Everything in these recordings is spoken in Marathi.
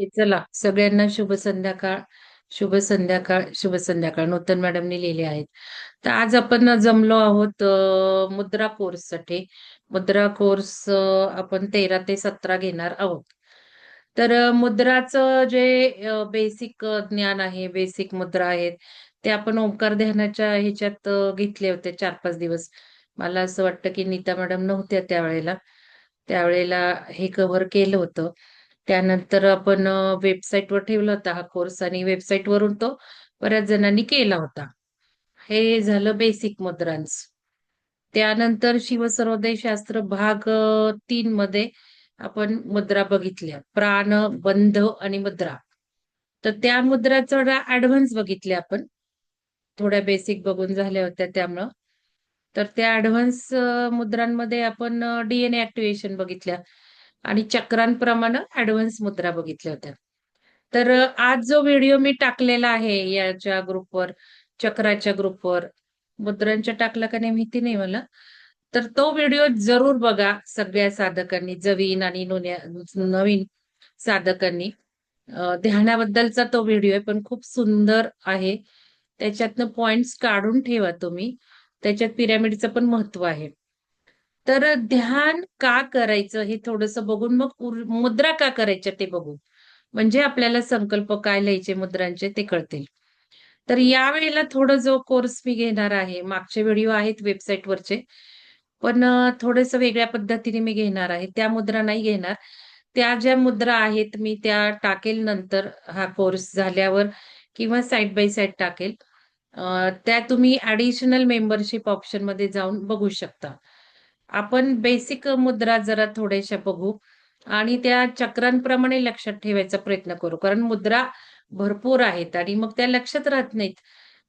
चला सगळ्यांना शुभ संध्याकाळ. शुभ संध्याकाळ. शुभ संध्याकाळ. नूतन मॅडमने लिहिले आहेत. तर आज आपण जमलो आहोत मुद्रा कोर्ससाठी. मुद्रा कोर्स आपण 13 ते 17 घेणार आहोत. तर मुद्राचं जे बेसिक ज्ञान आहे, बेसिक मुद्रा आहेत, ते आपण ओंकार ध्यानाच्या ह्याच्यात घेतले होते 4-5 दिवस. मला असं वाटतं की नीता मॅडम नव्हत्या त्यावेळेला. त्यावेळेला हे कव्हर केलं होतं. त्यानंतर आपण वेबसाईटवर ठेवला होता हा कोर्स आणि वेबसाईटवरून तो बऱ्याच जणांनी केला होता. हे झालं बेसिक मुद्रांचं. त्यानंतर शिवसर्वोदय शास्त्र भाग 3 मध्ये आपण मुद्रा बघितल्या. प्राण, बंध आणि मुद्रा. तर त्या मुद्रा थोड्या ऍडव्हान्स बघितल्या आपण. थोड्या बेसिक बघून झाल्या होत्या त्यामुळं. तर त्या ऍडव्हान्स मुद्रांमध्ये आपण डीएनए ऍक्टिव्हेशन बघितल्या आणि चक्रांप्रमाणे ऍडव्हान्स मुद्रा बघितल्या होत्या. तर आज जो व्हिडिओ मी टाकलेला आहे याच्या ग्रुपवर, चक्राच्या ग्रुपवर, मुद्रांच्या टाकला का नाही माहिती नाही मला. तर तो व्हिडिओ जरूर बघा सगळ्या साधकांनी, जवीन आणि नवीन साधकांनी. ध्यानाबद्दलचा तो व्हिडिओ आहे, पण खूप सुंदर आहे. त्याच्यातनं पॉइंट्स काढून ठेवा तुम्ही. त्याच्यात पिरॅमिडचं पण महत्व आहे. तर ध्यान का करायचं हे थोडंसं बघून मग मुद्रा का करायच्या ते बघू. म्हणजे आपल्याला संकल्प काय लिहायचे मुद्रांचे ते कळतील. तर यावेळेला थोडं जो कोर्स मी घेणार आहे, मागचे व्हिडिओ आहेत वेबसाईटवरचे, पण थोडंसं वेगळ्या पद्धतीने मी घेणार आहे. त्या मुद्रा नाही घेणार. त्या ज्या मुद्रा आहेत मी त्या टाकेल नंतर हा कोर्स झाल्यावर किंवा साइड बाय साइड टाकेल. त्या तुम्ही ॲडिशनल मेंबरशिप ऑप्शनमध्ये जाऊन बघू शकता. आपण बेसिक मुद्रा जरा थोड्याशा बघू आणि त्या चक्रांप्रमाणे लक्षात ठेवायचा प्रयत्न करू. कारण मुद्रा भरपूर आहेत आणि मग त्या लक्षात राहत नाहीत.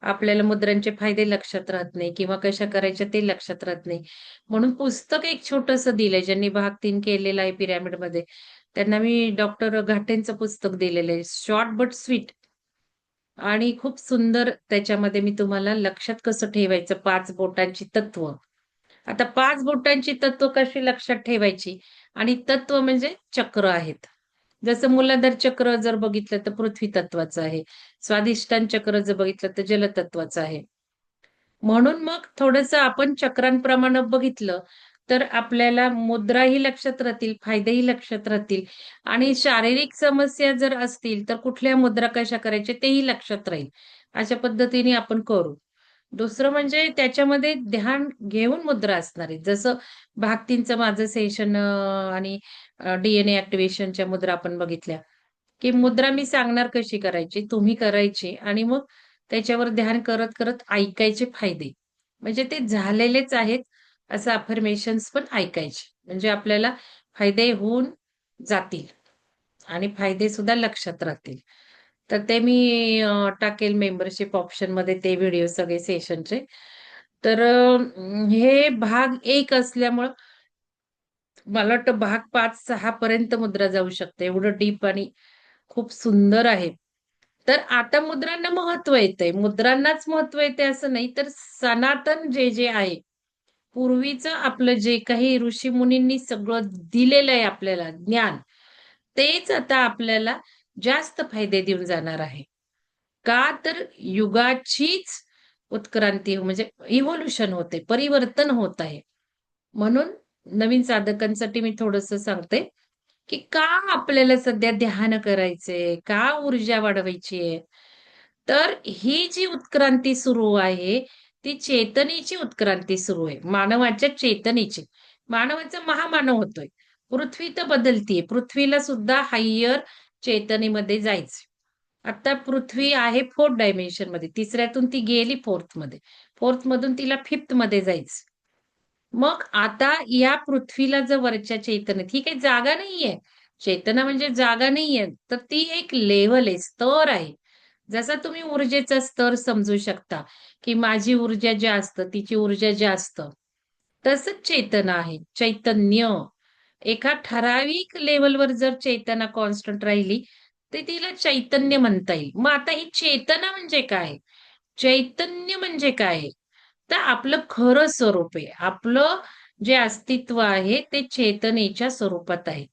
आपल्याला मुद्रांचे फायदे लक्षात राहत नाही किंवा कशा करायच्या ते लक्षात राहत नाही. म्हणून पुस्तक एक छोटंसं दिलंय, ज्यांनी भाग 3 केलेला आहे पिरॅमिडमध्ये. त्यांना मी डॉक्टर घाटेंचं पुस्तक दिलेलं आहे. शॉर्ट बट स्वीट आणि खूप सुंदर त्याच्यामध्ये मी तुम्हाला लक्षात कसं ठेवायचं 5 बोटांची तत्व. आता 5 बोटांची तत्व कशी लक्षात ठेवायची आणि तत्व म्हणजे चक्र आहेत. जसं मूलाधार चक्र जर बघितलं तर पृथ्वी तत्वाचं आहे. स्वादिष्टान चक्र जर बघितलं तर जलतत्वाचं आहे. म्हणून मग थोडंसं आपण चक्रांप्रमाणे बघितलं, तर आपल्याला मुद्राही लक्षात राहतील, फायदेही लक्षात राहतील आणि शारीरिक समस्या जर असतील, तर कुठल्या मुद्रा कशा करायच्या तेही लक्षात राहील. अशा पद्धतीने आपण करू. दुसरं म्हणजे त्याच्यामध्ये ध्यान घेऊन मुद्रा असणार आहेत. जसं भाग 3चं माझं सेशन आणि डीएनए ॲक्टिव्हेशनच्या मुद्रा आपण बघितल्या, की मुद्रा मी सांगणार कशी करायची, तुम्ही करायची आणि मग त्याच्यावर ध्यान करत-करत ऐकायचे फायदे. म्हणजे ते झालेलेच आहेत असं अफर्मेशन्स पण ऐकायचे. म्हणजे आपल्याला फायदे होऊन जातील आणि फायदे सुद्धा लक्षात राहतील. तर ते मी टाकेल मेंबरशिप ऑप्शनमध्ये ते व्हिडिओ सगळे सेशनचे. तर हे भाग 1 असल्यामुळं मला वाटतं भाग 5-6 पर्यंत मुद्रा जाऊ शकते. एवढं डीप आणि खूप सुंदर आहे. तर आता मुद्रांना महत्व येतंय. मुद्रांनाच महत्व येते असं नाही, तर सनातन जे आहे, पूर्वीचं आपलं जे काही ऋषीमुनींनी सगळं दिलेलं आहे आपल्याला ज्ञान, तेच आता आपल्याला जास्त फायदे देऊन जाणार आहे. का तर युगाचीच उत्क्रांती म्हणजे इव्होल्यूशन होते, परिवर्तन होत आहे. म्हणून नवीन साधकांसाठी मी थोडंसं सांगते, की का आपल्याला सध्या ध्यान करायचंय? का ऊर्जा वाढवायची आहे? तर ही जी उत्क्रांती सुरू आहे, ती चेतनेची उत्क्रांती सुरू आहे. मानवाच्या चेतनेची. मानवाचा महामानव होतोय. पृथ्वी तर बदलतीये. पृथ्वीला सुद्धा हायर चेतनेमध्ये जायचंय. आता पृथ्वी आहे 4th डायमेन्शनमध्ये. तिसऱ्यातून ती गेली 4th मध्ये. 4th मधून तिला 5th मध्ये जायचं. मग आता या पृथ्वीला जर वरच्या चेतनेत ही काही जागा नाहीये. चेतना म्हणजे जागा नाहीये. तर ती एक लेव्हल आहे, स्तर आहे. जसा तुम्ही ऊर्जेचा स्तर समजू शकता, की माझी ऊर्जा जास्त, तिची ऊर्जा जास्त. तसंच चेतना आहे, चैतन्य. एका ठराविक लेव्हलवर जर चेतना कॉन्स्टंट राहिली, तर तिला चैतन्य म्हणता येईल. मग आता ही चेतना म्हणजे काय? चैतन्य म्हणजे काय? तर आपलं खरं स्वरूप आहे. आपलं जे अस्तित्व आहे ते चेतनेच्या स्वरूपात आहे.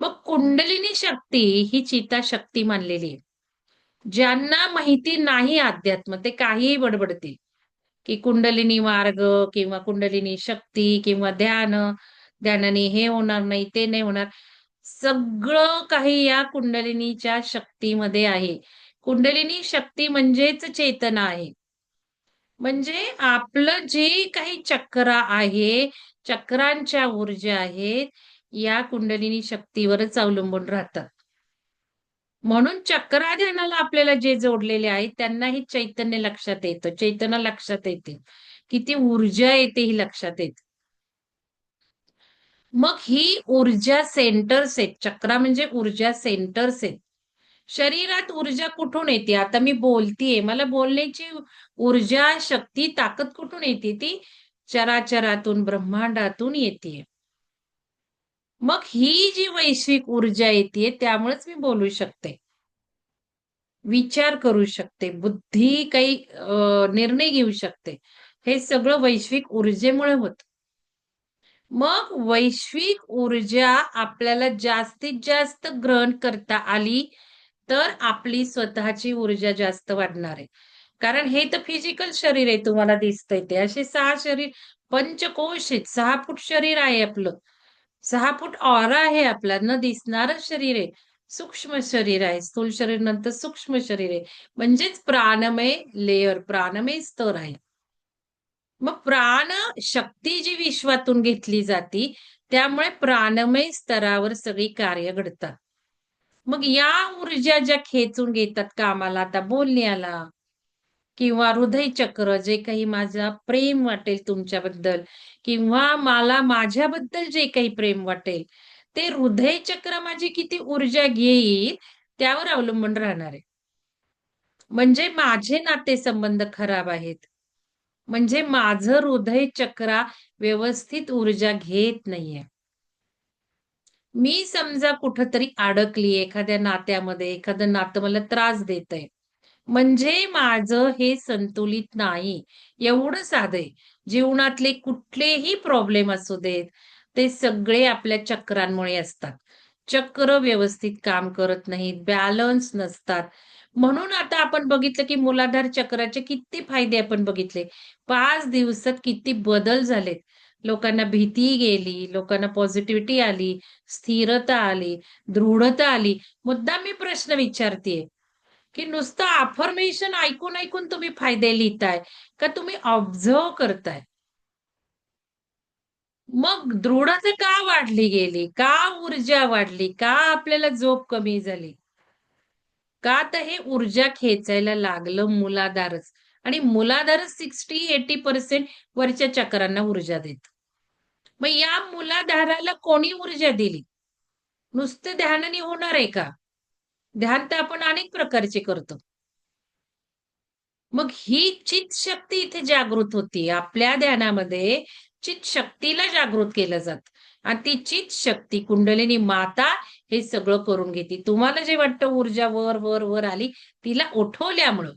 मग कुंडलिनी शक्ती ही चिता शक्ती मानलेली आहे. ज्यांना माहिती नाही अध्यात्म ते काहीही बडबडतील, की कुंडलिनी मार्ग किंवा कुंडलिनी शक्ती किंवा ध्यानाने हे होणार नाही, ते नाही होणार. सगळं काही या कुंडलिनीच्या शक्तीमध्ये आहे. कुंडलिनी शक्ती म्हणजेच चेतना आहे. म्हणजे आपलं जे काही चक्र आहे, चक्रांच्या ऊर्जा आहेत, या कुंडलिनी शक्तीवरच अवलंबून राहतात. म्हणून चक्राध्ययनाला आपल्याला जे जोडलेले आहेत, त्यांना ही चैतन्य लक्षात येतं, चेतना लक्षात येते. किती ऊर्जा येते ही लक्षात येते. मग ही ऊर्जा सेंटर्स आहेत. चक्रा म्हणजे ऊर्जा सेंटर्स आहेत. शरीरात ऊर्जा कुठून येते? आता मी बोलतीये, मला बोलण्याची ऊर्जा, शक्ती, ताकद कुठून येते? ती चराचरातून, ब्रह्मांडातून येते. मग ही जी वैश्विक ऊर्जा येते, त्यामुळेच मी बोलू शकते. विचार करू शकते, बुद्धी काही निर्णय घेऊ शकते. हे सगळं वैश्विक ऊर्जेमुळे होतं. मग वैश्विक ऊर्जा आपल्याला जास्तीत जास्त ग्रहण करता आली, तर आपली स्वतःची ऊर्जा जास्त वाढणार आहे. कारण हे तर फिजिकल शरीर आहे तुम्हाला दिसतंय ते. असे 6 शरीर पंचकोश आहेत. 6 फूट शरीर आहे आपलं. 6 फूट ऑरा आहे आपला, न दिसणारं शरीर आहे. सूक्ष्म शरीर आहे. स्थूल शरीर नंतर सूक्ष्म शरीर आहे. म्हणजेच प्राणमय लेयर, प्राणमय स्तर आहे. मग प्राण शक्ती जी विश्वातून घेतली जाती, त्यामुळे प्राणमय स्तरावर सगळी कार्य घडतात. मग या ऊर्जा ज्या खेचून घेतात कामाला, आता बोलण्याला किंवा हृदय चक्र जे काही माझा प्रेम वाटेल तुमच्याबद्दल किंवा मला माझ्याबद्दल जे काही प्रेम वाटेल, ते हृदय चक्र माझी किती ऊर्जा घेईल, त्यावर अवलंबून राहणार आहे. म्हणजे माझे नातेसंबंध खराब आहेत. म्हणजे माझं हृदय चक्रा व्यवस्थित ऊर्जा घेत नाहीये. मी समजा कुठेतरी अडकली एखाद्या नात्यामध्ये, एखादं नातं मला त्रास देतंय. म्हणजे माझं हे संतुलित नाही. एवढं साधं आहे. जीवनातले कुठलेही प्रॉब्लेम असू देत, ते सगळे आपल्या चक्रांमुळे असतात. चक्र व्यवस्थित काम करत नाहीत, बॅलन्स नसतात. म्हणून आता आपण बघितलं, की मूलाधार चक्राचे किती फायदे आपण बघितले. 5 दिवसात किती बदल झालेत. लोकांना भीती गेली, लोकांना पॉझिटिव्हिटी आली, स्थिरता आली, दृढता आली. मुद्दाम मी प्रश्न विचारतीये, की नुसतं अफर्मेशन ऐकून तुम्ही फायदे लिहिताय का तुम्ही ऑब्झर्व्ह करताय? मग दृढता का वाढली गेली? का ऊर्जा वाढली? का आपल्याला झोप कमी झाली? का तर हे ऊर्जा खेचायला लागलं मूलाधारच आणि मूलाधारच 60-80% वरच्या चक्रांना ऊर्जा देतं. मग या मूलाधाराला कोणी ऊर्जा दिली? नुसतं ध्यानाने होणार आहे का? ध्यान तर आपण अनेक प्रकारचे करतो. मग ही चित शक्ती इथे जागृत होती. आपल्या ध्यानामध्ये चित शक्तीला जागृत केलं जातं आणि ती चित शक्ती कुंडलिनी माता हे सगळं करून घेते. तुम्हाला जे वाटतं ऊर्जा वर आली, तिला उठवल्यामुळं.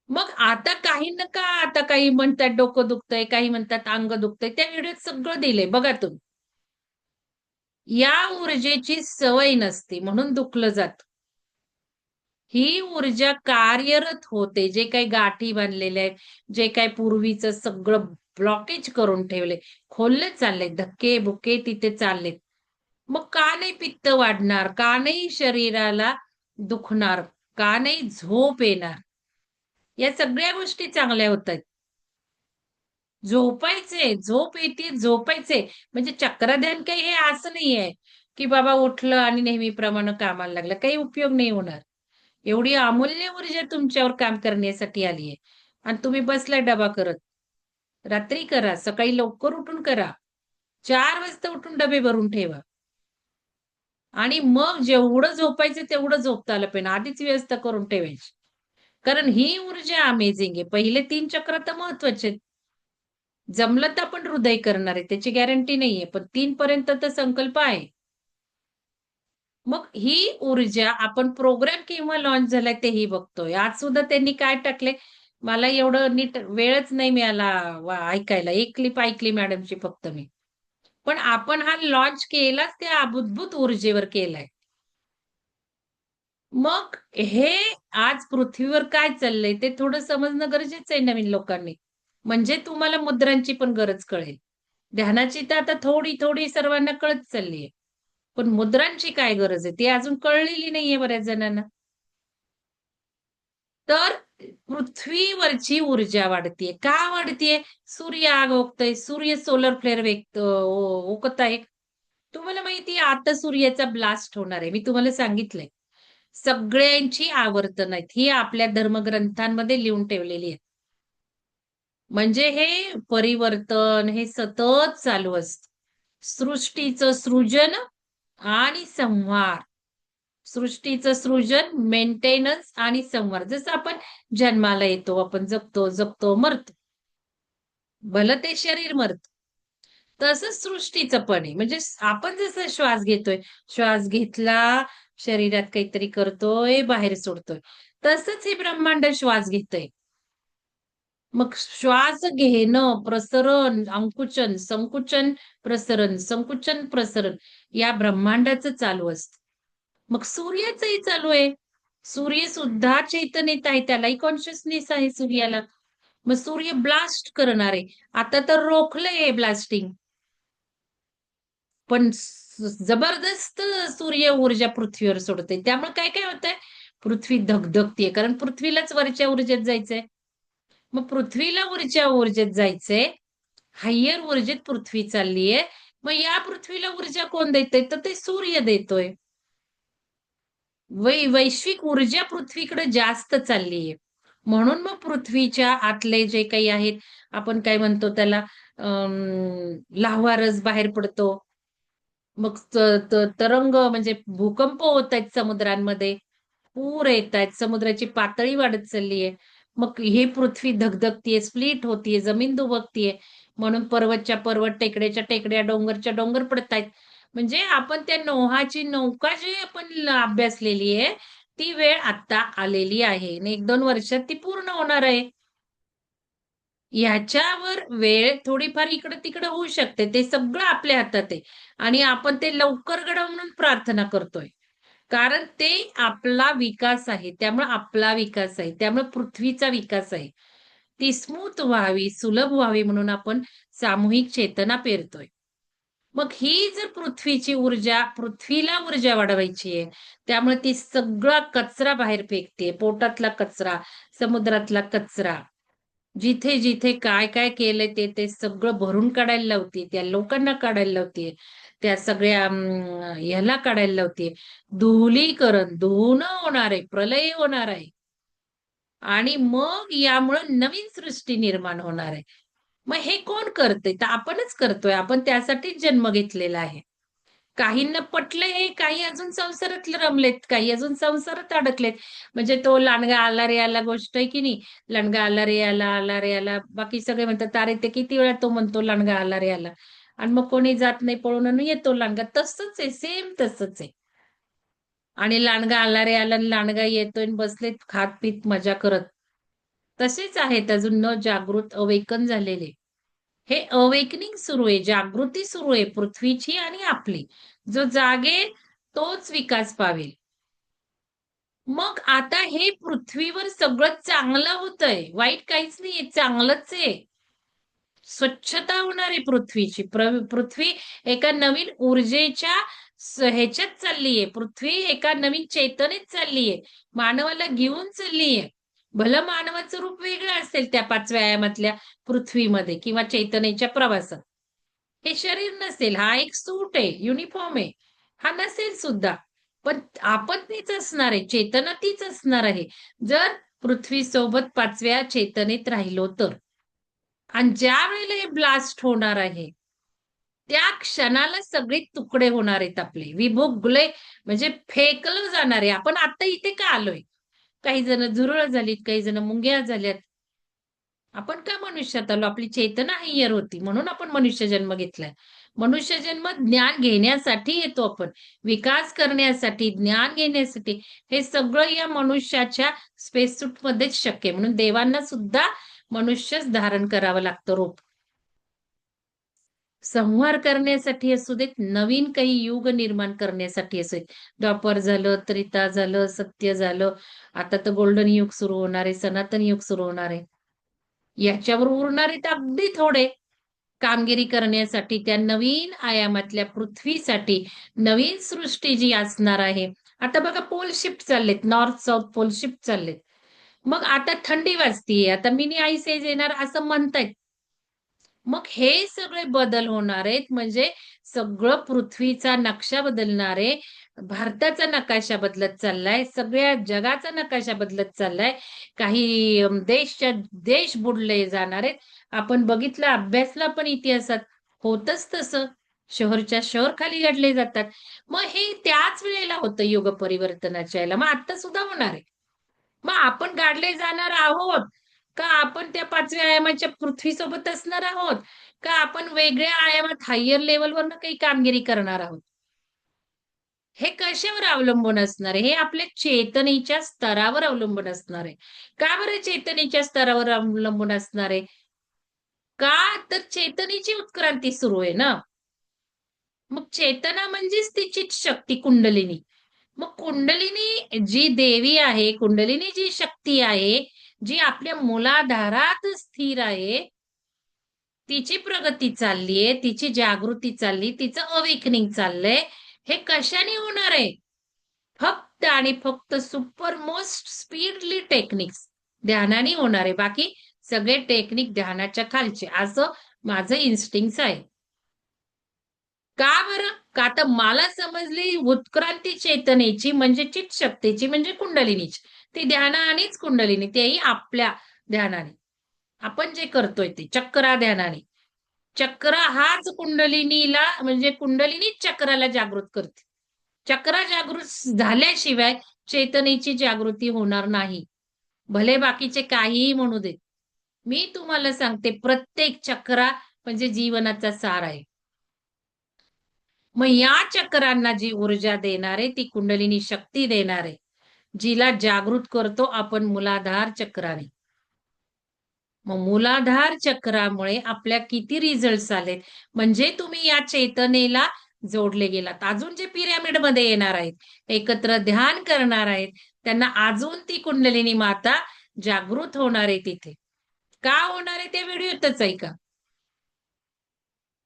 मग आता काही नका आता काही म्हणतात डोकं दुखतंय, काही म्हणतात अंग दुखतंय. त्या व्हिडिओत सगळं दिलंय बघा तुम्ही. या ऊर्जेची सवय नसते म्हणून दुखलं जातं. ही ऊर्जा कार्यरत होते. जे काही गाठी बांधलेल्या आहेत, जे काही पूर्वीचं सगळं ब्लॉकेज करून ठेवले, खोलले चालले, धक्के-बुक्के तिथे चाललेत. मग का नाही पित्त वाढणार? का नाही शरीराला दुखणार? का नाही झोप येणार? या सगळ्या गोष्टी चांगल्या होतायत. झोपायचे, झोप येते, झोपायचे. म्हणजे चक्रध्यान काही हे असं नाहीये, की बाबा उठलं आणि नेहमीप्रमाणे कामाला लागलं. काही उपयोग नाही होणार. एवढी अमूल्य ऊर्जा तुमच्यावर काम करण्यासाठी आलीये आणि तुम्ही बसलाय डबा करत. रात्री करा, सकाळी लवकर उठून करा. 4 वाजता उठून डबे भरून ठेवा आणि मग जेवढं झोपायचं तेवढं झोपता आलं पाहिजे. आधीच व्यवस्था करून ठेवायची. कारण ही ऊर्जा अमेझिंग आहे. पहिले 3 चक्र तर महत्वाचे आहेत. जमलं तर आपण हृदय करणार आहे, त्याची गॅरंटी नाहीये. पण 3 पर्यंत तर संकल्प आहे. मग ही ऊर्जा आपण प्रोग्राम केव्हा लॉन्च झालाय तेही बघतोय. आज सुद्धा त्यांनी काय टाकले, मला एवढं नीट वेळच नाही मिळाला ऐकायला. एक क्लिप ऐकली मॅडमची फक्त मी. पण आपण हा लॉन्च केलाच त्या अद्भुत ऊर्जेवर केलाय. मग हे आज पृथ्वीवर काय चाललंय ते थोडं समजणं गरजेचं आहे नवीन लोकांनी. म्हणजे तुम्हाला मुद्रांची पण गरज कळेल. ध्यानाची तर आता थोडी-थोडी सर्वांना कळत चालली आहे. पण मुद्रांची काय गरज आहे ती अजून कळलेली नाहीये बऱ्याच जणांना. तर पृथ्वीवरची ऊर्जा वाढतीये. का वाढतीये? सूर्य आग ओकतोय. सूर्य सोलर फ्लेअर ओकत आहे. तुम्हाला माहिती आहे आता सूर्याचा ब्लास्ट होणार आहे. मी तुम्हाला सांगितलंय. सगळ्यांची आवर्तन आहेत. ही आपल्या धर्मग्रंथांमध्ये लिहून ठेवलेली आहेत. म्हणजे हे परिवर्तन हे सतत चालू असतं. सृष्टीचं सृजन आणि संहार. सृष्टीचं सृजन, मेंटेनन्स आणि संहार. जसं आपण जन्माला येतो, आपण जगतो, मरतो. भलं ते शरीर मरतं. तसंच सृष्टीचं पण आहे. म्हणजे आपण जसं श्वास घेतोय, श्वास घेतला, शरीरात काहीतरी करतोय, बाहेर सोडतोय. तसंच हे ब्रह्मांड श्वास घेतंय. मग श्वास घेणं, प्रसरण, अंकुचन, संकुचन, प्रसरण, संकुचन, प्रसरण या ब्रह्मांडाचं चालू असतं. मग सूर्याचंही चालू आहे. सूर्य सुद्धा चैतन्यात आहे. त्यालाही कॉन्शियसनेस आहे सूर्याला. मग सूर्य ब्लास्ट करणार आहे. आता तर रोखलंय हे ब्लास्टिंग. पण जबरदस्त सूर्य ऊर्जा पृथ्वीवर सोडते. त्यामुळे काय-काय होतंय? पृथ्वी धगधगतीये. कारण पृथ्वीलाच वरच्या ऊर्जेत जायचंय. मग पृथ्वीला वरच्या ऊर्जेत जायचंय. हायर ऊर्जेत पृथ्वी चाललीये. मग या पृथ्वीला ऊर्जा कोण देतंय? तर ते सूर्य देतोय. वैश्विक ऊर्जा पृथ्वीकडे जास्त चाललीये. म्हणून मग पृथ्वीच्या आतले जे काही आहेत, आपण काय म्हणतो त्याला लाव्हा रस बाहेर पडतो. मग तरंग म्हणजे भूकंप होतायत समुद्रांमध्ये, पूर येतायत, समुद्राची पातळी वाढत चालली आहे. मग ही पृथ्वी धगधगतीये, स्प्लिट होतीये, जमीन दुबकतीये. म्हणून पर्वतच्या पर्वत, टेकड्याच्या टेकड्या, डोंगरच्या डोंगर पडतायत. म्हणजे आपण त्या नोहाची नौका जी आपण अभ्यासलेली आहे, ती वेळ आता आलेली आहे आणि 1-2 वर्षात ती पूर्ण होणार आहे. ह्याच्यावर वेळ थोडीफार इकडं-तिकडं होऊ शकते. ते सगळं आपल्या हातात आहे आणि आपण ते लवकर घडावं म्हणून प्रार्थना करतोय. कारण ते आपला विकास आहे. त्यामुळे आपला विकास आहे. त्यामुळे पृथ्वीचा विकास आहे. ती स्मूथ व्हावी, सुलभ व्हावी म्हणून आपण सामूहिक चेतना पेरतोय. मग ही जर पृथ्वीची ऊर्जा, पृथ्वीला ऊर्जा वाढवायची आहे. त्यामुळे ती सगळा कचरा बाहेर फेकते. पोटातला कचरा, समुद्रातला कचरा. जिथे-जिथे काय-काय केलंय ते सगळं भरून काढायला लावते. त्या लोकांना काढायला लावते. त्या सगळ्या ह्याला काढायला लावते. धुलीकरण, धुणं होणार आहे, प्रलय होणार आहे. आणि मग यामुळं नवीन सृष्टी निर्माण होणार आहे. मग हे कोण करतंय? तर आपणच करतोय. आपण त्यासाठीच जन्म घेतलेला आहे. काहींना पटलंय हे, काही अजून संसारात रमलेत, काही अजून संसारात अडकलेत. म्हणजे तो लांडगा आला रे आला गोष्ट आहे की नाही? लांडगा आला रे आला, आला रे आला. बाकी सगळे म्हणतात, "अरे ते किती वेळा तो म्हणतो लांडगा आला रे आला." आणि मग कोणी जात नाही पळून आणि येतो लांडगा. तसंच आहे, सेम तसंच आहे. आणि लांडगा आला रे आला आणि लांडगा येतोय आणि बसलेत खात-पीत मजा करत. तसेच आहेत अजून न जागृत, अवेकन झालेले. हे अवेकनिंग सुरू आहे, जागृती सुरू आहे पृथ्वीची आणि आपली. जो जागेल तोच विकास पावेल. मग आता हे पृथ्वीवर सगळं चांगलं होतंय. वाईट काहीच नाहीये, चांगलंच आहे. स्वच्छता होणार आहे पृथ्वीची. पृथ्वी एका नवीन ऊर्जेच्या ह्याच्यात चाललीये. पृथ्वी एका नवीन चेतनेत चाललीये. मानवाला घेऊन चाललीये. भलं मानवाचं रूप वेगळं असेल त्या 5व्या आयामातल्या पृथ्वीमध्ये किंवा चैतन्याच्या प्रवासात. हे शरीर नसेल, हा एक सूट आहे, युनिफॉर्म आहे. हा नसेल सुद्धा. पण आपण तीच असणार आहे, चेतना तीच असणार आहे. जर पृथ्वीसोबत 5व्या चेतनेत राहिलो तर. आणि ज्यावेळेला हे ब्लास्ट होणार आहे, त्या क्षणाला सगळे तुकडे होणार आहेत आपले. विभुगले म्हणजे फेकलं जाणार आहे. आपण आता इथे का आलोय? काही जण झुरळं झालीत, काही जण मुंग्या झाल्यात. आपण का मनुष्यात आलो? आपली चेतना हायर होती म्हणून आपण मनुष्य जन्म घेतलाय. मनुष्य जन्म ज्ञान घेण्यासाठी येतो आपण. विकास करण्यासाठी, ज्ञान घेण्यासाठी. हे सगळं या मनुष्याच्या स्पेस सूटमध्येच शक्य आहे. म्हणून देवांना सुद्धा मनुष्यच धारण करावं लागतं रूप. संहार करण्यासाठी असू देत, नवीन काही युग निर्माण करण्यासाठी असू देत. द्वापर झालं, त्रेता झालं, सत्य झालं, आता तर गोल्डन युग सुरू होणार आहे, सनातन युग सुरू होणार आहे. याच्यावर उरणारे तर अगदी थोडे कामगिरी करण्यासाठी, त्या नवीन आयामातल्या पृथ्वीसाठी, नवीन सृष्टी जी असणार आहे. आता बघा पोल शिफ्ट चाललेत, नॉर्थ साऊथ पोल शिफ्ट चाललेत. मग आता थंडी वाजतीये, आता मिनी आईस एज येणार असं म्हणतायत. मग हे सगळे बदल होणार आहेत, म्हणजे सगळं पृथ्वीचा नकाशा बदलणार आहे. भारताचा नकाशा बदलत चाललाय, सगळ्या जगाचा नकाशा बदलत चाललाय. काही देश बुडले जाणार आहेत. आपण बघितलं, अभ्यासला पण इतिहासात होतच तसं. शहरच्या शहर खाली गाडले जातात. मग हे त्याच वेळेला होतं युग परिवर्तनाच्या याला. मग आता सुद्धा होणार आहे. मग आपण गाडले जाणार आहोत का आपण त्या 5व्या आयामाच्या पृथ्वीसोबत असणार आहोत, का आपण वेगळ्या आयामात हायर लेवलवरनं काही कामगिरी करणार आहोत? हे कशावर अवलंबून असणार आहे? हे आपल्या चेतनेच्या स्तरावर अवलंबून असणार आहे. का बरं चेतनेच्या स्तरावर अवलंबून असणार आहे? का तर चेतनेची उत्क्रांती सुरू आहे ना. मग चेतना म्हणजेच तिचीच शक्ती कुंडलिनी. मग कुंडलिनी जी देवी आहे, कुंडलिनी जी शक्ती आहे, जी आपल्या मूलाधारात स्थिर आहे, तिची प्रगती चाललीये, तिची जागृती चालली, तिचं अवेकनिंग चाललंय. हे कशाने होणार आहे? फक्त आणि फक्त सुपर मोस्ट स्पीडली टेक्निक्स ध्यानाने होणार आहे. बाकी सगळे टेक्निक ध्यानाच्या खालचे, असं माझं इन्स्टिंक्ट आहे. का बरं? का तर मला समजली उत्क्रांती चेतनेची म्हणजे चित शक्तीची म्हणजे कुंडलिनीची. ती ध्यानानेच कुंडलिनी, तेही आपल्या ध्यानाने. आपण जे करतोय ते चक्रा ध्यानाने. चक्र हाच कुंडलिनीला म्हणजे कुंडलिनीच चक्राला जागृत करते. चक्र जागृत झाल्याशिवाय चेतनेची जागृती होणार नाही. भले बाकीचे काहीही म्हणू देत. मी तुम्हाला सांगते, प्रत्येक चक्रा म्हणजे जीवनाचा सार आहे. मग या चक्रांना जी ऊर्जा देणारे, ती कुंडलिनी शक्ती देणारे, जिला जागृत करतो आपण मूलाधार चक्राने. मग मूलाधार चक्रामुळे आपल्या किती रिझल्ट आलेत, म्हणजे तुम्ही या चेतनेला जोडले गेलात. अजून जे पिरॅमिडमध्ये येणार आहेत, एकत्र ध्यान करणार आहेत, त्यांना अजून ती कुंडलिनी माता जागृत होणार आहे तिथे. का होणार आहे ते व्हिडिओतच ऐका.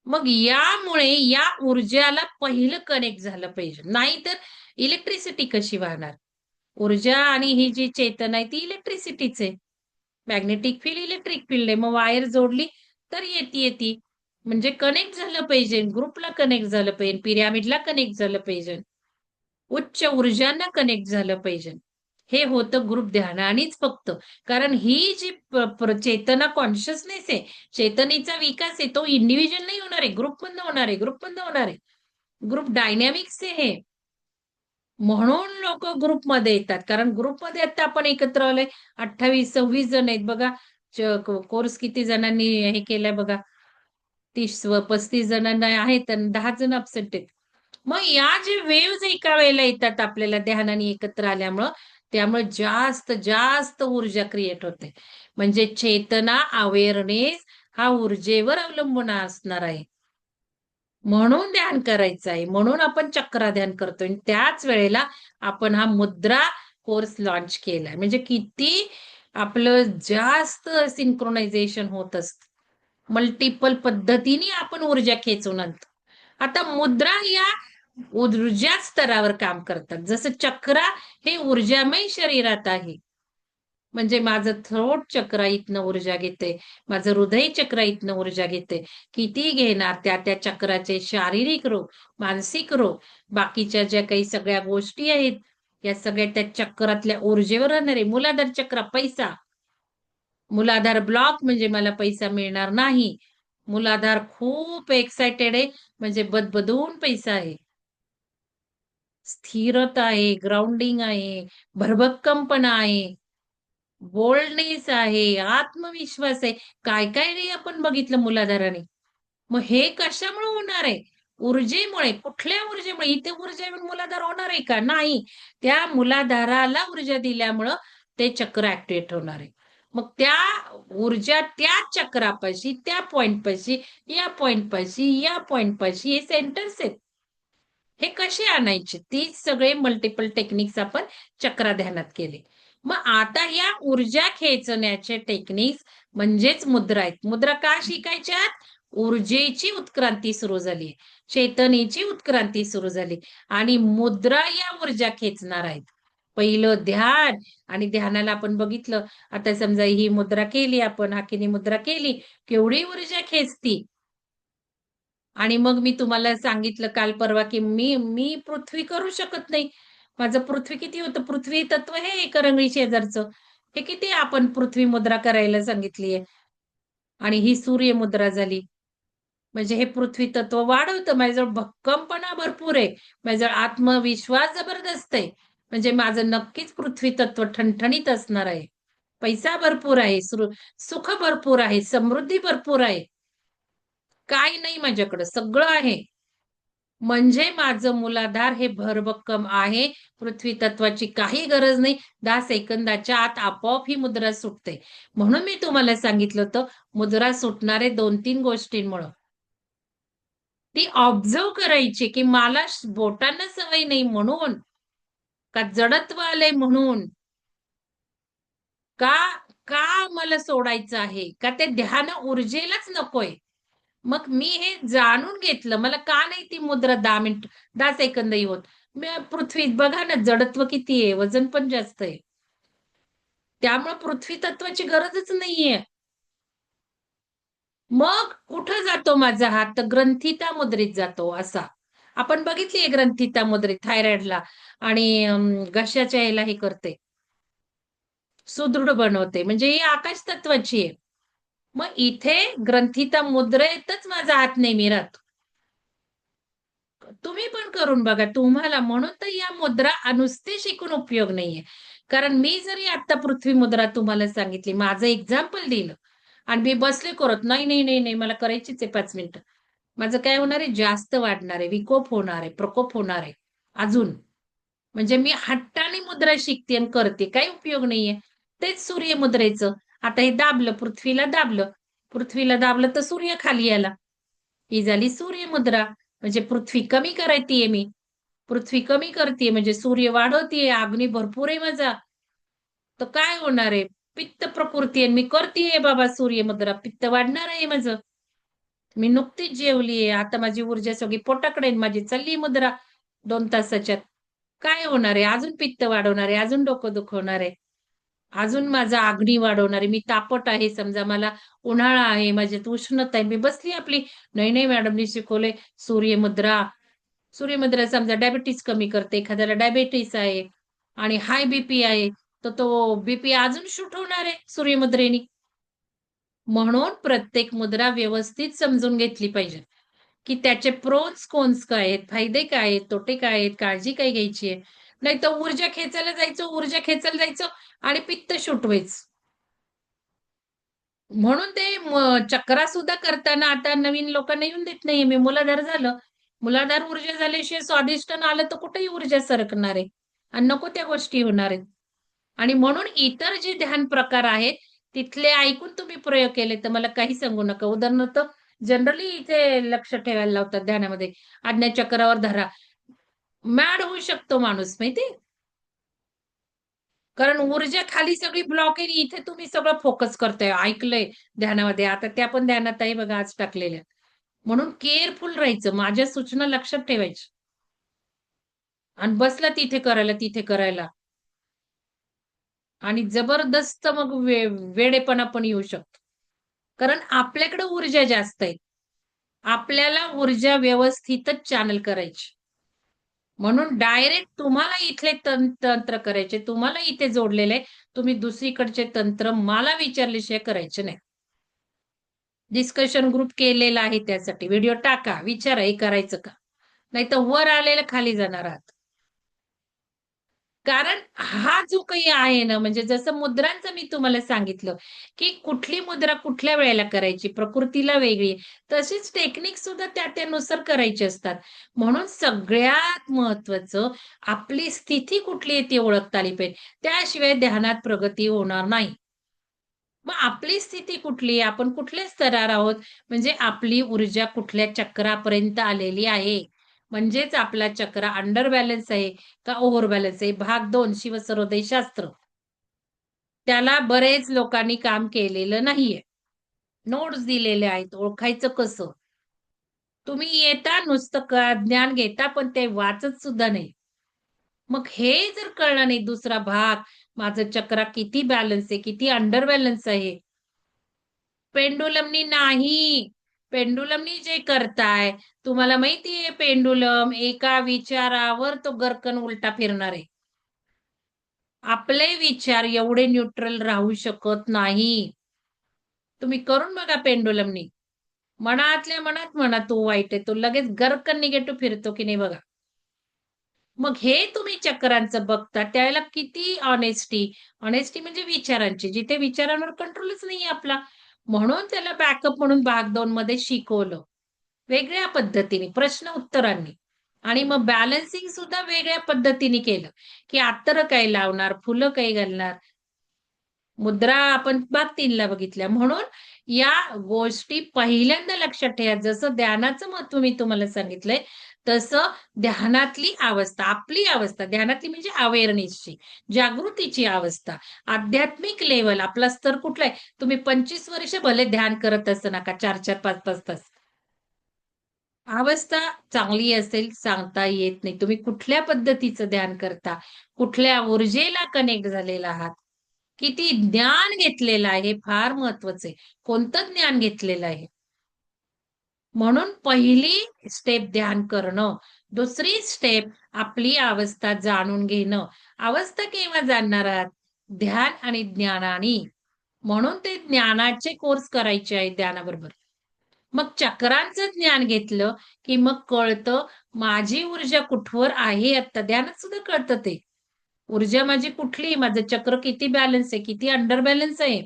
मग यामुळे या ऊर्जाला पहिलं कनेक्ट झालं पाहिजे. नाहीतर इलेक्ट्रिसिटी कशी वाहणार? ऊर्जा आणि ही जी चेतना आहे ती इलेक्ट्रिसिटीच आहे. मॅग्नेटिक फील्ड, इलेक्ट्रिक फील्ड आहे. मग वायर जोडली तर येते ती. म्हणजे कनेक्ट झालं पाहिजे, ग्रुपला कनेक्ट झालं पाहिजे, पिरॅमिडला कनेक्ट झालं पाहिजे, उच्च ऊर्जांना कनेक्ट झालं पाहिजे. हे होतं ग्रुप ध्यानानेच फक्त. कारण ही जी चेतना कॉन्शियसनेस आहे, चेतनेचा विकास आहे, तो इंडिव्हिज्युअल नाही होणार आहे, ग्रुपमधनं होणार आहे, ग्रुपमधनं होणार आहे. ग्रुप डायनॅमिक्स आहे हे. म्हणून लोक ग्रुपमध्ये येतात. कारण ग्रुपमध्ये आता आपण एकत्र आलोय, 28-26 जण आहेत बघा. कोर्स किती जणांनी हे केलंय बघा. 30-35 जणांना आहेत आणि 10 जण अब्सेंट आहेत. मग या जे वेव्हज एका वेळेला येतात आपल्याला ध्यानाने एकत्र आल्यामुळं, त्यामुळे जास्त जास्त ऊर्जा क्रिएट होते. म्हणजे चेतना, अवेअरनेस हा ऊर्जेवर अवलंबून असणार आहे. म्हणून ध्यान करायचं आहे. म्हणून आपण चक्रा ध्यान करतोय. आणि त्याच वेळेला आपण हा मुद्रा कोर्स लॉन्च केलाय. म्हणजे किती आपलं जास्त सिंक्रोनायझेशन होत असतं. मल्टिपल पद्धतीने आपण ऊर्जा खेचून आणतो. आता मुद्रा या ऊर्जा स्तरावर काम करतात. जसं चक्रा हे ऊर्जामय शरीरात आहे. म्हणजे माझं थ्रोट चक्र इथनं ऊर्जा घेते, माझं हृदय चक्र इथनं ऊर्जा घेते. किती घेणार त्या त्या चक्राचे शारीरिक रोग, मानसिक रोग, बाकीच्या ज्या काही सगळ्या गोष्टी आहेत, या सगळ्या त्या चक्रातल्या ऊर्जेवर राहणार आहे. मूलाधार चक्र पैसा. मूलाधार ब्लॉक म्हणजे मला पैसा मिळणार नाही. मूलाधार खूप एक्साइटेड आहे म्हणजे बदबदून पैसा आहे. स्थिरता आहे, ग्राउंडिंग आहे, भरभक्कमपणा आहे. बोल्डनेस आहे, आत्मविश्वास आहे. काय-काय नाही आपण बघितलं मुलाधाराने. मग हे कशामुळे होणार आहे? ऊर्जेमुळे. कुठल्या ऊर्जेमुळे? इथे ऊर्जा येऊन मूलाधार होणार आहे का? नाही. त्या मूलाधाराला ऊर्जा दिल्यामुळं ते चक्र ऍक्टिव्हेट होणार आहे. मग त्या ऊर्जा त्या चक्रापाशी, त्या पॉइंटपाशी, या पॉइंटपाशी, या पॉइंटपाशी हे सेंटर्स आहेत. हे कसे आणायचे? तीच सगळे मल्टिपल टेक्निक्स आपण चक्रा ध्यानात केले. मग आता या ऊर्जा खेचण्याचे टेक्निक्स म्हणजेच मुद्रा आहेत. मुद्रा का शिकायच्यात? ऊर्जेची उत्क्रांती सुरू झाली. चेतनेची उत्क्रांती सुरू झाली आणि मुद्रा या ऊर्जा खेचणार आहेत. पहिलं ध्यान आणि ध्यानाला आपण बघितलं. आता समजा ही मुद्रा केली आपण, हाकेनी मुद्रा केली, केवढी ऊर्जा खेचती. आणि मग मी तुम्हाला सांगितलं काल परवा, की मी मी पृथ्वी करू शकत नाही. माझं पृथ्वी किती होतं? पृथ्वी तत्व हे एकरंगळी शेजारचं. हे किती आपण पृथ्वी मुद्रा करायला सांगितलीये. आणि ही सूर्य मुद्रा झाली. म्हणजे हे पृथ्वी तत्व वाढवतं. माझ्याजवळ भक्कमपणा भरपूर आहे. माझ्याजवळ आत्मविश्वास जबरदस्त आहे. म्हणजे माझं नक्कीच पृथ्वी तत्व ठणठणीत असणार आहे. पैसा भरपूर आहे, सुख भरपूर आहे, समृद्धी भरपूर आहे. काही नाही माझ्याकडं, सगळं आहे. म्हणजे माझं मूलाधार हे भरभक्कम आहे. पृथ्वी तत्वाची काही गरज नाही. 10 सेकंदाच्या आत आपोआप ही मुद्रा सुटते. म्हणून मी तुम्हाला सांगितलं होतं, मुद्रा सुटणारे 2-3 गोष्टींमुळं. ती ऑब्झर्व्ह करायची, की मला बोटांना सवय नाही म्हणून, का जडत्व आलंय म्हणून, का का मला सोडायचं आहे? का ते ध्यान ऊर्जेलाच नकोय? मग मी हे जाणून घेतलं. मला का नाही ती मुद्रा 10 मिनिट 10 सेकंदही होत. पृथ्वीत बघा ना जडत्व किती आहे, वजन पण जास्त आहे. त्यामुळे पृथ्वी तत्वाची गरजच नाहीये. मग कुठं जातो माझा हात? तर ग्रंथिता मुद्रेत जातो असा. आपण बघितलीये ग्रंथिता मुद्रेत थायरॉइडला आणि घशाच्या ह्याला हे करते, सुदृढ बनवते. म्हणजे ही आकाश तत्वाची आहे. मग इथे ग्रंथिता मुद्रेतच माझा हात नेहमी राहतो. तुम्ही पण करून बघा. तुम्हाला म्हणून तर या मुद्रा नुसते शिकून उपयोग नाहीये. कारण मी जरी आता पृथ्वी मुद्रा तुम्हाला सांगितली, माझं एक्झाम्पल दिलं आणि मी बसले करत, "नाही, नाही, नाही, नाही, मला करायचीच आहे 5 मिनिटं." माझं काय होणार आहे? जास्त वाढणार आहे, विकोप होणार आहे, प्रकोप होणार आहे अजून. म्हणजे मी हट्टाने मुद्रा शिकते आणि करते. काही उपयोग नाहीये. तेच सूर्यमुद्रेचं. आता हे दाबलं, पृथ्वीला दाबलं. पृथ्वीला दाबलं तर सूर्य खाली आला. ही झाली सूर्यमुद्रा. म्हणजे पृथ्वी कमी करायतीये मी. पृथ्वी कमी करतीये म्हणजे सूर्य वाढवतीये, अग्नी भरपूर आहे माझा. तर काय होणार आहे? पित्त प्रकृती आहे. मी करतीये बाबा सूर्यमुद्रा. पित्त वाढणार आहे माझं. मी नुकतीच जेवलीये. आता माझी ऊर्जा सगळी पोटाकडे आहे. माझी चालली मुद्रा 2 तासाच्यात. काय होणार आहे? अजून पित्त वाढवणार आहे, अजून डोकं दुखवणार आहे. अजून माझा अग्नी वाढवणार आहे. मी तापट आहे समजा मला उन्हाळा आहे, माझ्यात उष्णता आहे. मी बसली आपली, "नाही, नाही मॅडमनी शिकवलंय सूर्यमुद्रा." सूर्यमुद्रा समजा डायबिटीज कमी करते. एखाद्याला डायबिटीज आहे आणि हाय बीपी आहे, तर तो बीपी अजून शूट होणार आहे सूर्यमुद्रेनी. म्हणून प्रत्येक मुद्रा व्यवस्थित समजून घेतली पाहिजे, की त्याचे प्रोज कोन्स काय आहेत, फायदे काय आहेत, तोटे काय आहेत, काळजी काय घ्यायची आहे. नाहीतर ऊर्जा खेचायला जायचं आणि पित्त शूट व्हायचं. म्हणून ते चक्रासुद्धा करताना आता नवीन लोकांना येऊन देत नाहीये मी. मूलाधार झालं. मूलाधार ऊर्जा झाल्याशिवाय स्वादिष्ट आलं तर कुठेही ऊर्जा सरकणार आहे आणि नको त्या गोष्टी होणार आहेत. आणि म्हणून इतर जे ध्यान प्रकार आहेत, तिथले ऐकून तुम्ही प्रयोग केले तर मला काही सांगू नका. उदाहरणार्थ जनरली इथे लक्ष ठेवायला लावतात ध्यानामध्ये. आज्ञाचक्रावर धरा. मॅड होऊ शकतो माणूस माहिती कारण ऊर्जा खाली सगळी ब्लॉक आहे. इथे तुम्ही सगळं फोकस करताय. ऐकलंय ध्यानामध्ये. आता त्या पण ध्यानात आहे बघा आज टाकलेल्या. म्हणून केअरफुल राहायचं. माझ्या सूचना लक्षात ठेवायच्या. आणि बसला तिथे करायला, तिथे करायला. आणि जबरदस्त मग वेडेपणा पण येऊ शकतो. कारण आपल्याकडे ऊर्जा जास्त आहे. आपल्याला ऊर्जा व्यवस्थितच चॅनल करायची. म्हणून डायरेक्ट तुम्हाला इथले तंत्र करायचे. तुम्हाला इथे जोडलेले आहे. तुम्ही दुसरीकडचे तंत्र मला विचारल्याशिवाय करायचे नाही. डिस्कशन ग्रुप केलेला आहे त्यासाठी. व्हिडिओ टाका, विचारा हे करायचं का? नाहीतर वर आलेलं खाली जाणार आहात. कारण हा जो काही आहे ना, म्हणजे जसं मुद्रांचं मी तुम्हाला सांगितलं, की कुठली मुद्रा कुठल्या वेळेला करायची, प्रकृतीला वेगळी. तशीच टेक्निक सुद्धा त्या त्यानुसार करायची असतात. म्हणून सगळ्यात महत्वाचं आपली स्थिती कुठली आहे ती ओळखता आली पाहिजे. त्याशिवाय ध्यानात प्रगती होणार नाही. मग आपली स्थिती कुठली आहे? आपण कुठल्या स्तरावर आहोत? म्हणजे आपली ऊर्जा कुठल्या चक्रापर्यंत आलेली आहे? म्हणजेच आपला चक्र अंडर बॅलन्स आहे का ओव्हर बॅलन्स आहे? भाग 2 शिवसर्वोदय शास्त्र. त्याला बरेच लोकांनी काम केलेलं नाहीये. नोट्स दिलेले आहेत. ओळखायचं कसं? तुम्ही येता नुसतं ज्ञान घेता, पण ते वाचत सुद्धा नाही. मग हे जर कळलं नाही दुसरा भाग, माझं चक्र किती बॅलन्स आहे, किती अंडर बॅलन्स आहे. पेंडुलमनी नाही. पेंडुलमनी जे करताय, तुम्हाला माहितीये पेंडुलम एका विचारावर तो गर्कन उलटा फिरणार आहे. आपले विचार एवढे न्यूट्रल राहू शकत नाही. तुम्ही करून बघा पेंडुलमनी. मनातल्या मनात म्हणा तो वाईट आहे. तो लगेच गर्कन निगेटिव्ह फिरतो की नाही बघा. मग हे तुम्ही चक्रांचं बघता त्यावेळेला किती ऑनेस्टी म्हणजे विचारांची. जिथे विचारांवर कंट्रोलच नाहीये आपला. म्हणून त्याला बॅकअप म्हणून भाग 2 मध्ये शिकवलं. वेगळ्या पद्धतीने, प्रश्न उत्तरांनी. आणि मग बॅलन्सिंग सुद्धा वेगळ्या पद्धतीने केलं, की अत्तरं काय लावणार, फुलं काय घालणार. मुद्रा आपण भाग 3ला बघितल्या. म्हणून या गोष्टी पहिल्यांदा लक्षात ठेवा. जसं ध्यानाचं महत्त्व मी तुम्हाला सांगितलंय, तसं ध्यानातली अवस्था, आपली अवस्था, ध्यानातली म्हणजे अवेअरनेसची, जागृतीची अवस्था, आध्यात्मिक लेव्हल आपला स्तर कुठला आहे? तुम्ही 25 वर्ष भले ध्यान करत असू नका 4-4, 5-5 तास. अवस्था चांगली असेल सांगता येत नाही. तुम्ही कुठल्या पद्धतीचं ध्यान करता, कुठल्या ऊर्जेला कनेक्ट झालेला आहात, किती ज्ञान घेतलेलं आहे, हे फार महत्वाचं आहे. कोणतं ज्ञान घेतलेलं आहे? म्हणून पहिली स्टेप ध्यान करणं. दुसरी स्टेप आपली अवस्था जाणून घेणं. अवस्था केव्हा जाणणार आहात? ध्यान आणि ज्ञानाने. म्हणून ते ज्ञानाचे कोर्स करायचे आहेत ध्यानाबरोबर. मग चक्रांचं ज्ञान घेतलं, की मग कळतं माझी ऊर्जा कुठवर आहे आता. ध्यानात सुद्धा कळतं ते. ऊर्जा माझी कुठली, माझं चक्र किती बॅलन्स आहे, किती अंडर बॅलन्स आहे.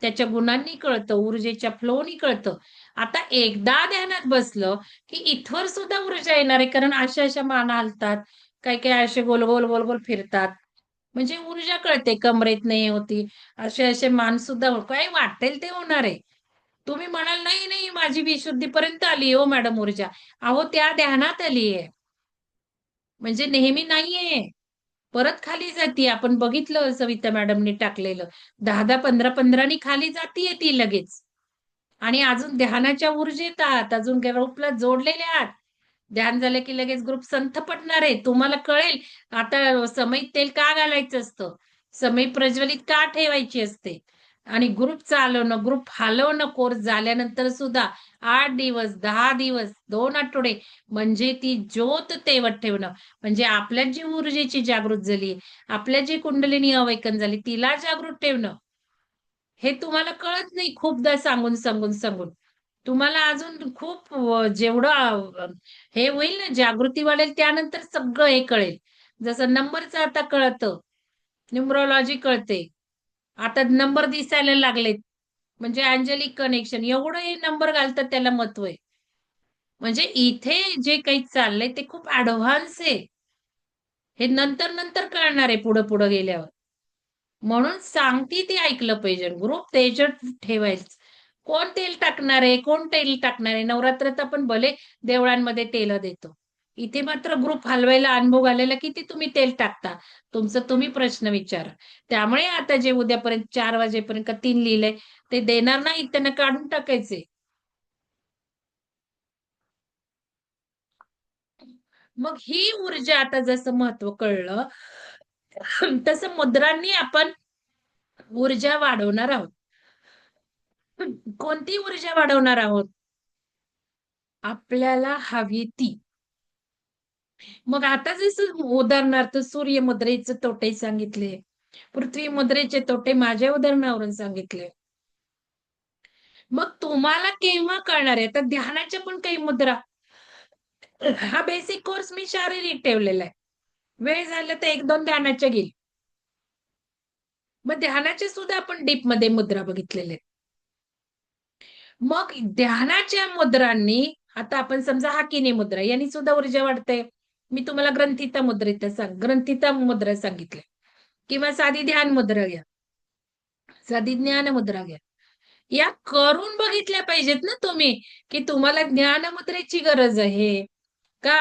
त्याच्या गुणांनी कळतं, ऊर्जेच्या फ्लोनी कळतं. आता एकदा ध्यानात बसलं, की इथवर सुद्धा ऊर्जा येणार आहे. कारण अशा-अशा मान हलतात. काही-काही असे गोल-गोल, गोल-गोल फिरतात. म्हणजे ऊर्जा कळते कमरेत नाही होती. असे-असे मान सुद्धा काय वाटेल ते होणार आहे. तुम्ही म्हणाल, "नाही, नाही, माझी विशुद्धीपर्यंत आली हो मॅडम ऊर्जा." अहो, त्या ध्यानात आली आहे. म्हणजे नेहमी नाहीये. परत खाली जातीये. आपण बघितलं सविता मॅडमनी टाकलेलं. 10-10, 15-15 नी खाली जातीये ती लगेच. आणि अजून ध्यानाच्या ऊर्जेत आहात. अजून ग्रुपला जोडलेले आहात. ध्यान झालं की लगेच ग्रुप संथ पडणार आहे. तुम्हाला कळेल आता समईत तेल का घालायचं असतं? समई प्रज्वलित का ठेवायची असते? आणि ग्रुप चालवणं, ग्रुप हलवणं कोर्स झाल्यानंतर सुद्धा 8 दिवस, 10 दिवस, 2 आठवडे म्हणजे ती ज्योत तेवत ठेवणं. म्हणजे आपल्यात जी ऊर्जेची जागृत झाली, आपल्या जी कुंडलिनी अवेकन झाली, तिला जागृत ठेवणं. हे तुम्हाला कळत नाही खूपदा सांगून, सांगून, सांगून. तुम्हाला अजून खूप जेवढं हे होईल ना, जागृती वाढेल त्यानंतर सगळं हे कळेल. जसं नंबरचं आता कळतं, न्यूमरोलॉजी कळते. आता नंबर दिसायला लागलेत. म्हणजे अँजेलिक कनेक्शन एवढं हे नंबर घालतात त्याला महत्व आहे. म्हणजे इथे जे काही चाललंय ते खूप ॲडव्हान्स आहे. हे नंतर-नंतर कळणार आहे पुढं-पुढं गेल्यावर. म्हणून सांगती ते ऐकलं पाहिजे. ग्रुप त्याच्यात ठेवायचं. कोण तेल टाकणार आहे? कोण तेल टाकणार आहे? नवरात्रात आपण भले देवळांमध्ये तेलं देतो. इथे मात्र ग्रुप हलवायला अनुभव आलेला किती तुम्ही तेल टाकता? तुमचं तुम्ही प्रश्न विचारा. त्यामुळे आता जे उद्यापर्यंत 4 वाजेपर्यंत का 3 लिहिलंय, ते देणार नाहीत त्यांना काढून टाकायचे. मग ही ऊर्जा आता जसं महत्व कळलं, तसं मुद्रांनी आपण ऊर्जा वाढवणार आहोत. कोणती ऊर्जा वाढवणार आहोत? आपल्याला हवी ती. मग आता जसं उदाहरणार्थ सूर्य मुद्रेचे तोटे सांगितले. पृथ्वी मुद्रेचे तोटे माझ्या उदाहरणावरून सांगितले. मग तुम्हाला केव्हा कळणार आहे? आता ध्यानाच्या पण काही मुद्रा हा बेसिक कोर्स मी शारीरिक ठेवलेला आहे. वेळ झाला तर 1-2 ध्यानाच्या घेईल. मग ध्यानाचे सुद्धा आपण डीपमध्ये मुद्रा बघितलेल्या आहेत. मग ध्यानाच्या मुद्रांनी आता आपण समजा हाकिनी मुद्रा यांनी सुद्धा ऊर्जा वाढते. मी तुम्हाला ग्रंथिता मुद्रा सांगितल्या किंवा साधी ध्यान मुद्रा घ्या. साधी ज्ञानमुद्रा घ्या. या करून बघितल्या पाहिजेत ना तुम्ही, की तुम्हाला ज्ञानमुद्रेची गरज आहे का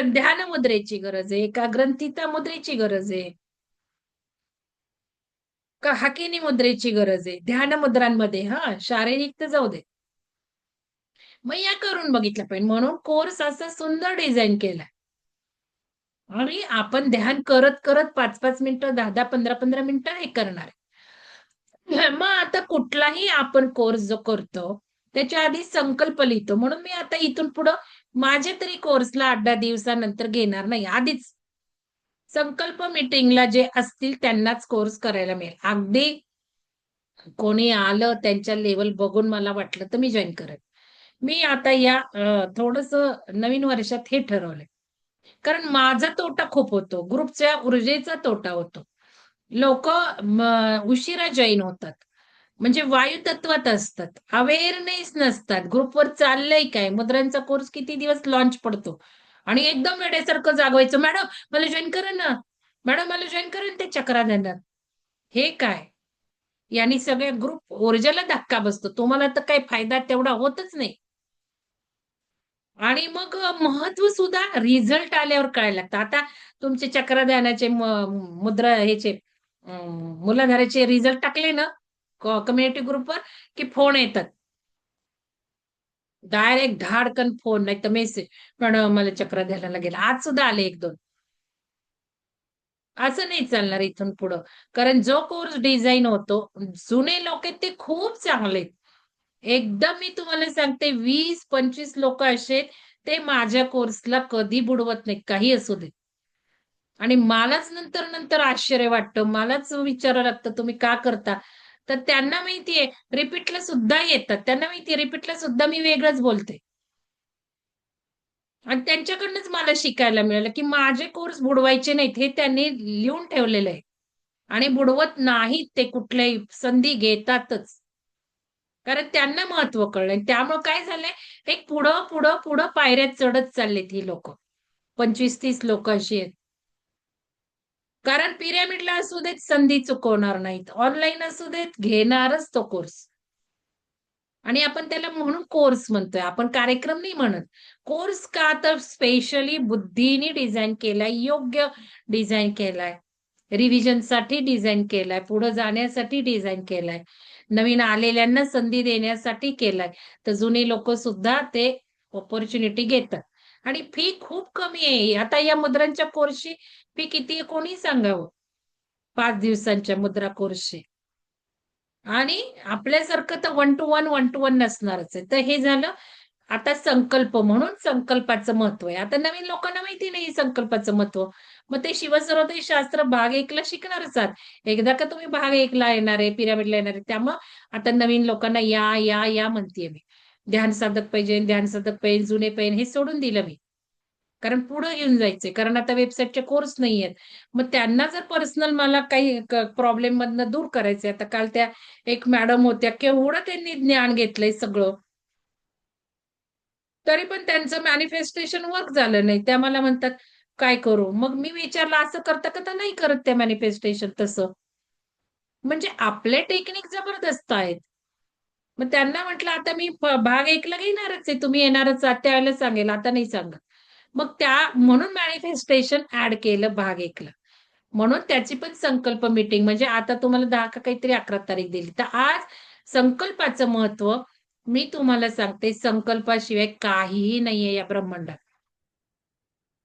ध्यान मुद्रेची गरज आहे का ग्रंथिता मुद्रेची गरज आहे का हाकिनी मुद्रेची गरज आहे. ध्यान मुद्रांमध्ये शारीरिक तर जाऊ दे. मग या करून बघितलं पाहिजे म्हणून कोर्स असा सुंदर डिझाईन केलाय. आणि आपण ध्यान करत करत 5-5 मिनिटं 10-10 15-15 मिनिटं हे करणार आहे. मग आता कुठलाही आपण कोर्स जो करतो त्याच्या आधी संकल्प लिहितो. म्हणून मी आता इथून पुढं माझे तरी कोर्सला 8-10 दिवसानंतर घेणार नाही. आधीच संकल्प मीटिंगला जे असतील त्यांनाच कोर्स करायला मिळेल. अगदी कोणी आलं त्यांच्या लेव्हल बघून मला वाटलं तर मी जॉइन करेन. मी आता या नवीन वर्षात हे ठरवलंय. कारण माझा तोटा खूप होतो. ग्रुपच्या ऊर्जेचा तोटा होतो. लोकं उशिरा जॉइन होतात. म्हणजे वायुतत्वात असतात. अवेअरनेस नसतात. ग्रुपवर चाललंय काय? मुद्रांचा कोर्स किती दिवस लॉन्च पडतो आणि एकदम वेड्यासारखं जागवायचं, "मॅडम मला जॉइन करा ना. मॅडम मला जॉइन करा ना." ते चकरा देणार. हे काय? यानी सगळ्या ग्रुप ऊर्जेला धक्का बसतो. तुम्हाला तर काही फायदा तेवढा होतच नाही. आणि मग महत्त्व सुद्धा रिझल्ट आल्यावर कळायला लागतं. आता तुमचे चक्रध्यानाचे मुद्रा ह्याचे मूलाधाराचे रिझल्ट टाकले ना कम्युनिटी ग्रुपवर, की फोन येतात. डायरेक्ट धाडकन फोन नाहीतर मेसेज. "मॅडम मला चक्रध्यानाला गेलं." आज सुद्धा आले 1-2. असं नाही चालणार इथून पुढं. कारण जो कोर्स डिझाइन होतो, जुने लोक आहेत ते खूप चांगले आहेत. एकदम मी तुम्हाला सांगते 20-25 लोकं असे आहेत, ते माझ्या कोर्सला कधी बुडवत नाहीत, काही असू दे. आणि मलाच नंतर आश्चर्य वाटतं. मलाच विचारावं लागतं, "तुम्ही का करता?" तर त्यांना माहिती रिपीटला सुद्धा येतात. त्यांना माहिती रिपीटला सुद्धा मी वेगळंच बोलते. आणि त्यांच्याकडनंच मला शिकायला मिळालं, की माझे कोर्स बुडवायचे नाहीत, हे त्यांनी लिहून ठेवलेलं आहे. आणि बुडवत नाहीत ते कुठल्याही संधी घेतातच. कारण त्यांना महत्त्व कळलंय. त्यामुळे काय झालंय, एक पुढं पायऱ्या चढत चाललेत ही लोकं. 25-30 लोकं अशी आहेत. कारण पिरॅमिडला असू देत, संधी चुकवणार नाहीत. ऑनलाईन असू देत, घेणारच तो कोर्स. आणि आपण त्याला म्हणून कोर्स म्हणतोय. आपण कार्यक्रम नाही म्हणत. कोर्स का तर स्पेशली बुद्धीने डिझाइन केलाय, योग्य डिझाइन केलाय. रिव्हिजनसाठी डिझाइन केलाय, पुढे जाण्यासाठी डिझाइन केलाय. नवीन आलेल्यांना संधी देण्यासाठी केलाय. तर जुनी लोकं सुद्धा ते अपॉर्च्युनिटी घेतात. आणि फी खूप कमी आहे. आता या मुद्रांच्या कोर्सची फी किती आहे कोणी सांगावं? 5 दिवसांच्या मुद्रा कोर्सची. आणि आपल्यासारखं तर वन टू वन नसणारच आहे. तर हे झालं आता संकल्प म्हणून संकल्पाचं महत्त्व आहे. आता नवीन लोकांना माहिती नाही संकल्पाचं महत्त्व. मग ते शिवसर्वोदय शास्त्र भाग 1 ला शिकणारच आहात. एकदा का तुम्ही भाग 1 ला येणार आहे, पिरॅमिडला येणार आहे. त्यामुळं आता नवीन लोकांना या म्हणतीये मी. ध्यान साधक पाहिजे, ध्यान साधक पाहिजे, जुने पाहिजे हे सोडून दिलं मी. कारण पुढे घेऊन जायचंय. कारण आता वेबसाईटचे कोर्स नाहीयेत. मग त्यांना जर पर्सनल मला काही प्रॉब्लेममधनं दूर करायचंय. आता काल त्या एक मॅडम होत्या, केवढं त्यांनी ज्ञान घेतलंय सगळं. तरी पण त्यांचं मॅनिफेस्टेशन वर्क झालं नाही. त्या मला म्हणतात, "काय करू?" मग मी विचारलं, "असं करता का?" तर नाही करत त्या मॅनिफेस्टेशन तसं. म्हणजे आपले टेक्निक जबरदस्त आहेत. मग त्यांना म्हटलं, "आता मी भाग 1 ला घेणारच आहे. तुम्ही येणारच आहात त्यावेळेला सांगेल, आता नाही सांगत." मग म्हणून मॅनिफेस्टेशन ॲड केलं भाग 1 ला. म्हणून त्याची पण संकल्प मीटिंग म्हणजे आता तुम्हाला 10 का काहीतरी 11 तारीख दिली. तर आज संकल्पाचं महत्त्व मी तुम्हाला सांगते, संकल्पाशिवाय काहीही नाहीये या ब्रह्मांडात.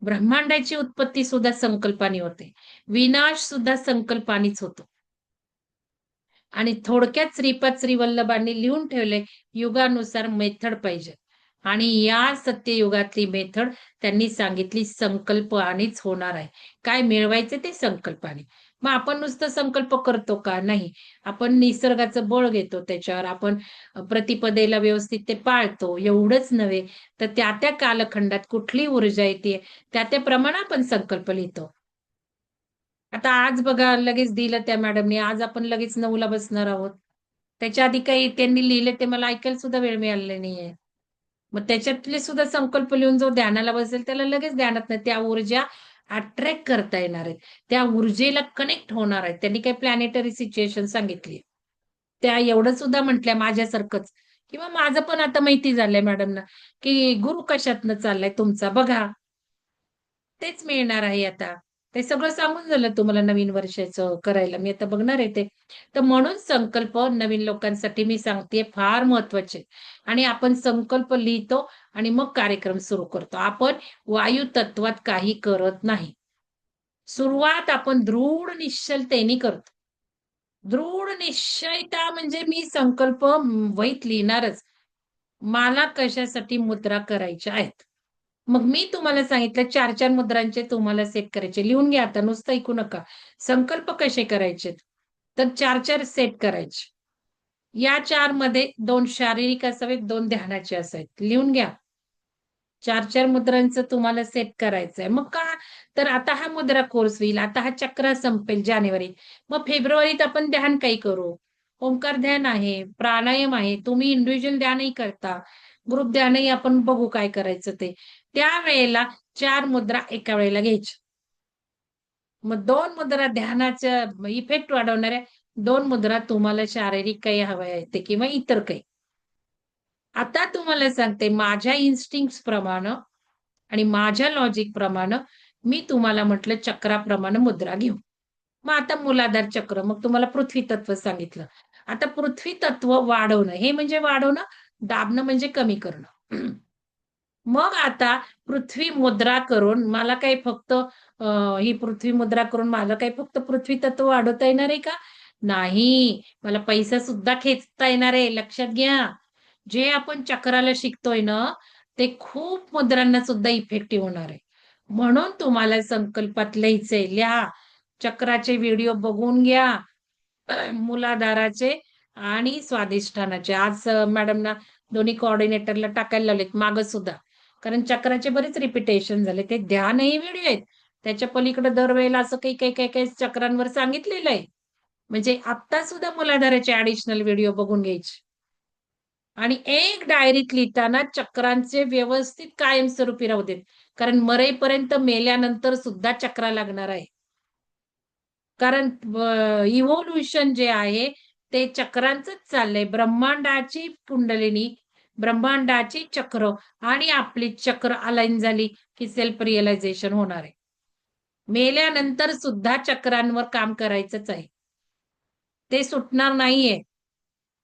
ब्रह्मांडाची उत्पत्ती सुद्धा संकल्पाने होते. विनाश सुद्धा संकल्पानेच होतो. आणि थोडक्यात श्रीपाद श्रीवल्लभांनी लिहून ठेवले, युगानुसार मेथड पाहिजे. आणि या सत्ययुगातली मेथड त्यांनी सांगितली संकल्पानेच होणार आहे. काय मिळवायचं ते संकल्पाने. मग आपण नुसतं संकल्प करतो का? नाही. आपण निसर्गाचं बळ घेतो त्याच्यावर. आपण प्रतिपदेला व्यवस्थित ते पाळतो. एवढंच नव्हे, तर त्या कालखंडात कुठली ऊर्जा येते, त्या प्रमाणे आपण संकल्प लिहितो. आता आज बघा लगेच दिलं त्या मॅडमनी. आज आपण लगेच 9ला बसणार आहोत. त्याच्या आधी काही त्यांनी लिहिले ते मला ऐकायला सुद्धा वेळ मिळालेला नाहीये. मग त्याच्यातले सुद्धा संकल्प लिहून जो ध्यानाला बसेल त्याला लगेच ध्यानात नाही. त्या ऊर्जा अट्रॅक्ट करता येणार आहेत. त्या ऊर्जेला कनेक्ट होणार आहेत. त्यांनी काही प्लॅनेटरी सिच्युएशन सांगितली. त्या एवढं सुद्धा म्हटल्या माझ्यासारखंच किंवा माझं पण आता माहिती झालंय मॅडमना, की गुरु कशातनं चाललाय तुमचा बघा. तेच मिळणार आहे आता. ते सगळं सांगून झालं तुम्हाला नवीन वर्षाचं करायला. मी आता बघणार आहे ते. तर म्हणून संकल्प नवीन लोकांसाठी मी सांगतेय फार महत्वाचे. आणि आपण संकल्प लिहितो आणि मग कार्यक्रम सुरू करतो. आपण वायू तत्वात काही करत नाही. सुरुवात आपण दृढ निश्चलतेने करतो. दृढ निश्चयता म्हणजे मी संकल्प वहीत लिहिणारच. मला कशासाठी मुद्रा करायच्या आहेत. मग मी तुम्हाला सांगितलं 4-4 मुद्रांचे तुम्हाला सेट करायचे. लिहून घ्या आता नुसतं ऐकू नका. संकल्प कसे करायचेत? तर 4-4 सेट करायचे. या 4 मध्ये 2 शारीरिक असावेत, 2 ध्यानाचे असावेत. लिहून घ्या. 4-4 मुद्रांचं तुम्हाला सेट करायचंय. मग का? तर आता हा मुद्रा कोर्स होईल. आता हा चक्र संपेल जानेवारीत. मग फेब्रुवारीत आपण ध्यान काही करू. ओंकार ध्यान आहे, प्राणायाम आहे. तुम्ही इंडिव्हिज्युअल ध्यानही करता. ग्रुप ध्यानही आपण बघू काय करायचं ते. त्यावेळेला 4 मुद्रा एका वेळेला घ्यायच्या. मग 2 मुद्रा ध्यानाच्या इफेक्ट वाढवणाऱ्या, 2 मुद्रा तुम्हाला शारीरिक काही हव्या आहेत ते किंवा इतर काही. आता तुम्हाला सांगते माझ्या इन्स्टिंक्ट्स प्रमाणे आणि माझ्या लॉजिक प्रमाणे मी तुम्हाला म्हटलं चक्राप्रमाणे मुद्रा घेऊ. मग आता मूलाधार चक्र, मग तुम्हाला पृथ्वी तत्व सांगितलं. आता पृथ्वी तत्व वाढवणं, हे म्हणजे वाढवणं, दाबणं म्हणजे कमी करणं. मग आता पृथ्वी मुद्रा करून मला काही फक्त ही पृथ्वी मुद्रा करून मला काही फक्त पृथ्वी तत्व वाढवता येणार आहे का? नाही. मला पैसा सुद्धा खेचता येणार आहे. लक्षात घ्या. जे आपण चक्राला शिकतोय ना, ते खूप मुद्रांना सुद्धा इफेक्टिव्ह होणार आहे. म्हणून तुम्हाला संकल्पात लिहायचंय. लिहा. चक्राचे व्हिडिओ बघून घ्या. मूलाधाराचे आणि स्वाधिष्ठानाचे. आज मॅडमना दोन्ही कोऑर्डिनेटरला टाकायला लावलेत मागं सुद्धा. कारण चक्राचे बरेच रिपिटेशन झाले. ते ध्यानही व्हिडिओ आहेत. त्याच्या पलीकडे दरवेळेला असं काही चक्रांवर सांगितलेलं आहे. म्हणजे आत्ता सुद्धा मूलाधाराचे ॲडिशनल व्हिडिओ बघून घ्यायचे. आणि एक डायरीत लिहिताना चक्रांचे व्यवस्थित कायमस्वरूपी राहू देत. कारण मरेपर्यंत मेल्यानंतर सुद्धा चक्रा लागणार आहे. कारण इव्होल्युशन जे आहे ते चक्रांचंच चाललंय. ब्रह्मांडाची कुंडलिनी, ब्रह्मांडाची चक्र आणि आपली चक्र अलाइन झाली की सेल्फ रिअलायझेशन होणार आहे. मेल्यानंतर सुद्धा चक्रांवर काम करायचंच आहे. ते सुटणार नाहीये.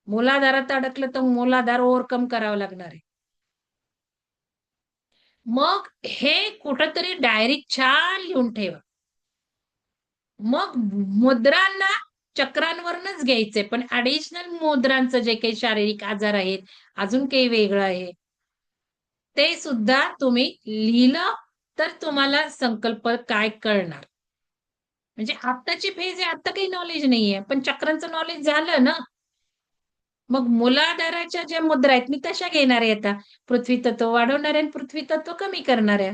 मूलाधारात अडकलं तर मूलाधार ओव्हरकम करावं लागणार आहे. मग हे कुठंतरी डायरीत छान लिहून ठेवा. मग मुद्रांना चक्रांवरनच घ्यायचंय. पण ॲडिशनल मुद्रांचं जे काही शारीरिक आजार आहेत, अजून काही वेगळं आहे, ते सुद्धा तुम्ही लिहिलं तर तुम्हाला संकल्प काय कळणार. म्हणजे आत्ताची फेज आहे, आत्ता काही नॉलेज नाहीये. पण चक्रांचं नॉलेज झालं ना, मग मूलाधाराच्या ज्या मुद्रा आहेत, मी तशा घेणार आहे आता. पृथ्वी तत्व वाढवणाऱ्या आणि पृथ्वी तत्व कमी करणाऱ्या.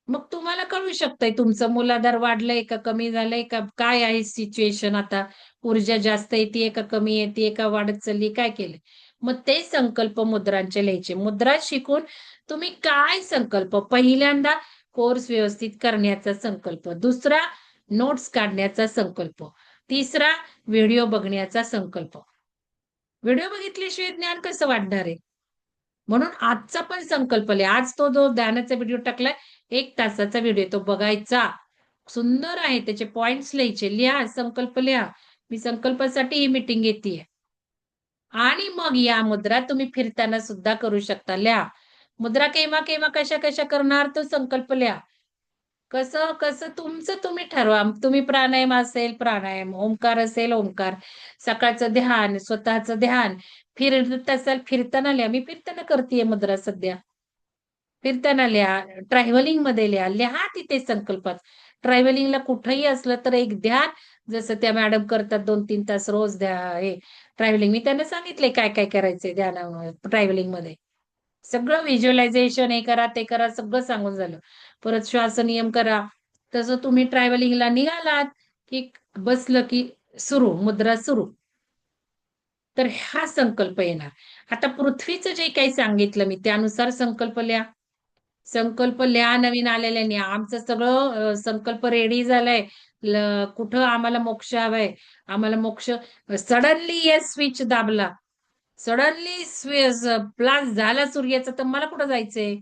मग तुम्हाला कळू शकतंय तुमचं मूलाधार वाढलंय का कमी झालंय का? काय आहे सिच्युएशन आता? ऊर्जा जास्त येतेय का कमी येतेय का वाढत चालली काय केलंय? मग ते संकल्प मुद्रांचे लिहायचे. मुद्रा शिकून तुम्ही काय संकल्प पहिल्यांदा कोर्स व्यवस्थित करण्याचा संकल्प. दुसरा नोट्स काढण्याचा संकल्प. तिसरा व्हिडिओ बघण्याचा संकल्प. व्हिडिओ बघितल्याशिवाय ज्ञान कसं वाढणार आहे? म्हणून आजचा पण संकल्प लिहा. आज तो जो ध्यानाचा व्हिडिओ टाकलाय, 1 तासाचा व्हिडिओ तो बघायचा. सुंदर आहे. त्याचे पॉइंट्स लिहायचे. लिहा, संकल्प लिहा. मी संकल्पासाठी ही मीटिंग घेतीये. आणि मग या मुद्रा तुम्ही फिरताना सुद्धा करू शकता. लिहा. मुद्रा केव्हा-केव्हा, कशा-कशा करणार तो संकल्प लिहा. कसं तुमचं तुम्ही ठरवा. तुम्ही प्राणायाम असेल प्राणायाम, ओंकार असेल ओंकार, सकाळचं ध्यान, स्वतःचं ध्यान, फिरत असाल फिरताना लिहा. मी फिरताना करतीये मुद्रा सध्या. फिरताना लिहा, ट्रॅव्हलिंगमध्ये लिहा. लिहा तिथे संकल्पात. ट्रॅव्हलिंगला कुठेही असलं तर एक ध्यान, जसं त्या मॅडम करतात 2-3 तास रोज हे ट्रॅव्हलिंग. मी त्यांना सांगितलंय काय-काय करायचंय ट्रॅव्हलिंगमध्ये. सगळं व्हिज्युअलायझेशन हे करा, ते करा, सगळं सांगून झालं. परत श्वास नियम करा. तसं तुम्ही ट्रॅव्हलिंगला निघालात, की बसलं की सुरू, मुद्रा सुरू. तर हा संकल्प येणार. आता पृथ्वीचं जे काही सांगितलं मी त्यानुसार संकल्प लिहा. संकल्प लिहा नवीन आलेल्यानी. आमचं सगळं संकल्प रेडी झालाय. कुठं आम्हाला मोक्ष हवाय, आम्हाला मोक्ष. सडनली येस स्विच दाबला, सडनली ब्लास्ट झाला सूर्याचा, तर मला कुठं जायचंय?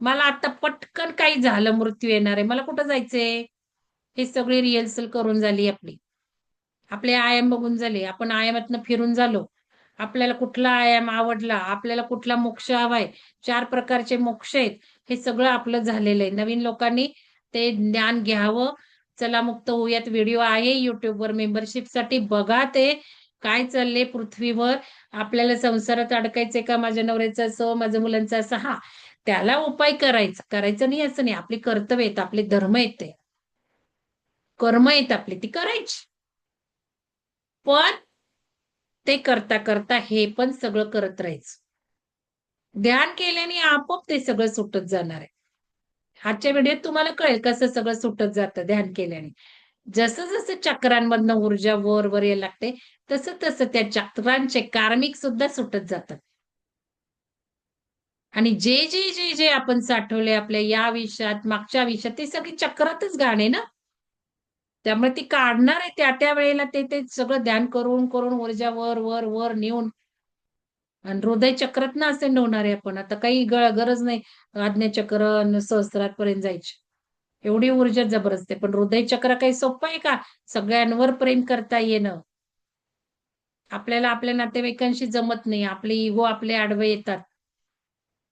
मला आता पटकन काही झालं, मृत्यू येणार आहे, मला कुठं जायचंय? हे सगळी रिहर्सल करून झाली आपली. आपले आयाम बघून झाले, आपण आयामातनं फिरून झालो. आपल्याला कुठला आयाम आवडला, आपल्याला कुठला मोक्ष हवाय, 4 प्रकारचे मोक्ष आहेत, हे सगळं आपलं झालेलं आहे. नवीन लोकांनी ते ज्ञान घ्यावं. चला मुक्त होऊयात व्हिडिओ आहे युट्यूबवर मेंबरशिपसाठी, बघा ते काय चाललंय पृथ्वीवर. आपल्याला संसारात अडकायचंय का, माझ्या नवऱ्याचं असं, माझ्या मुलांचं असं, हा त्याला उपाय करायचं नाही असं नाही. आपली कर्तव्य आहेत, आपले धर्म आहेत, ते कर्म आहेत आपली, ती करायची. पण ते करता करता हे पण सगळं करत राहायचं. ध्यान केल्याने आपोआप ते सगळं सुटत जाणार आहे. आजच्या व्हिडिओत तुम्हाला कळेल कसं सगळं सुटत जातं ध्यान केल्याने. जसं जसं चक्रांमधनं ऊर्जा वर वर यायला लागते, तसं तसं त्या चक्रांचे कार्मिक सुद्धा सुटत जातात. आणि जे जे जे जे आपण साठवले आपल्या या आयुष्यात, मागच्या आयुष्यात, ते सगळी चक्रातच घाण आहे ना. त्यामुळे ती काढणार आहे त्या त्या वेळेला, ते ते सगळं ध्यान करून करून ऊर्जा वर वर वर नेऊन. आणि हृदय चक्रात असेंड होणार आहे आपण. आता काही गरज नाही आज्ञाचक्र सहस्त्रापर्यंत जायची. एवढी ऊर्जा जबरदस्त आहे. पण हृदय चक्र काही सोपं आहे का सगळ्यांवर प्रेम करता येणं? आपल्याला आपल्या नातेवाईकांशी जमत नाही. आपले इगो आपले आडवे येतात.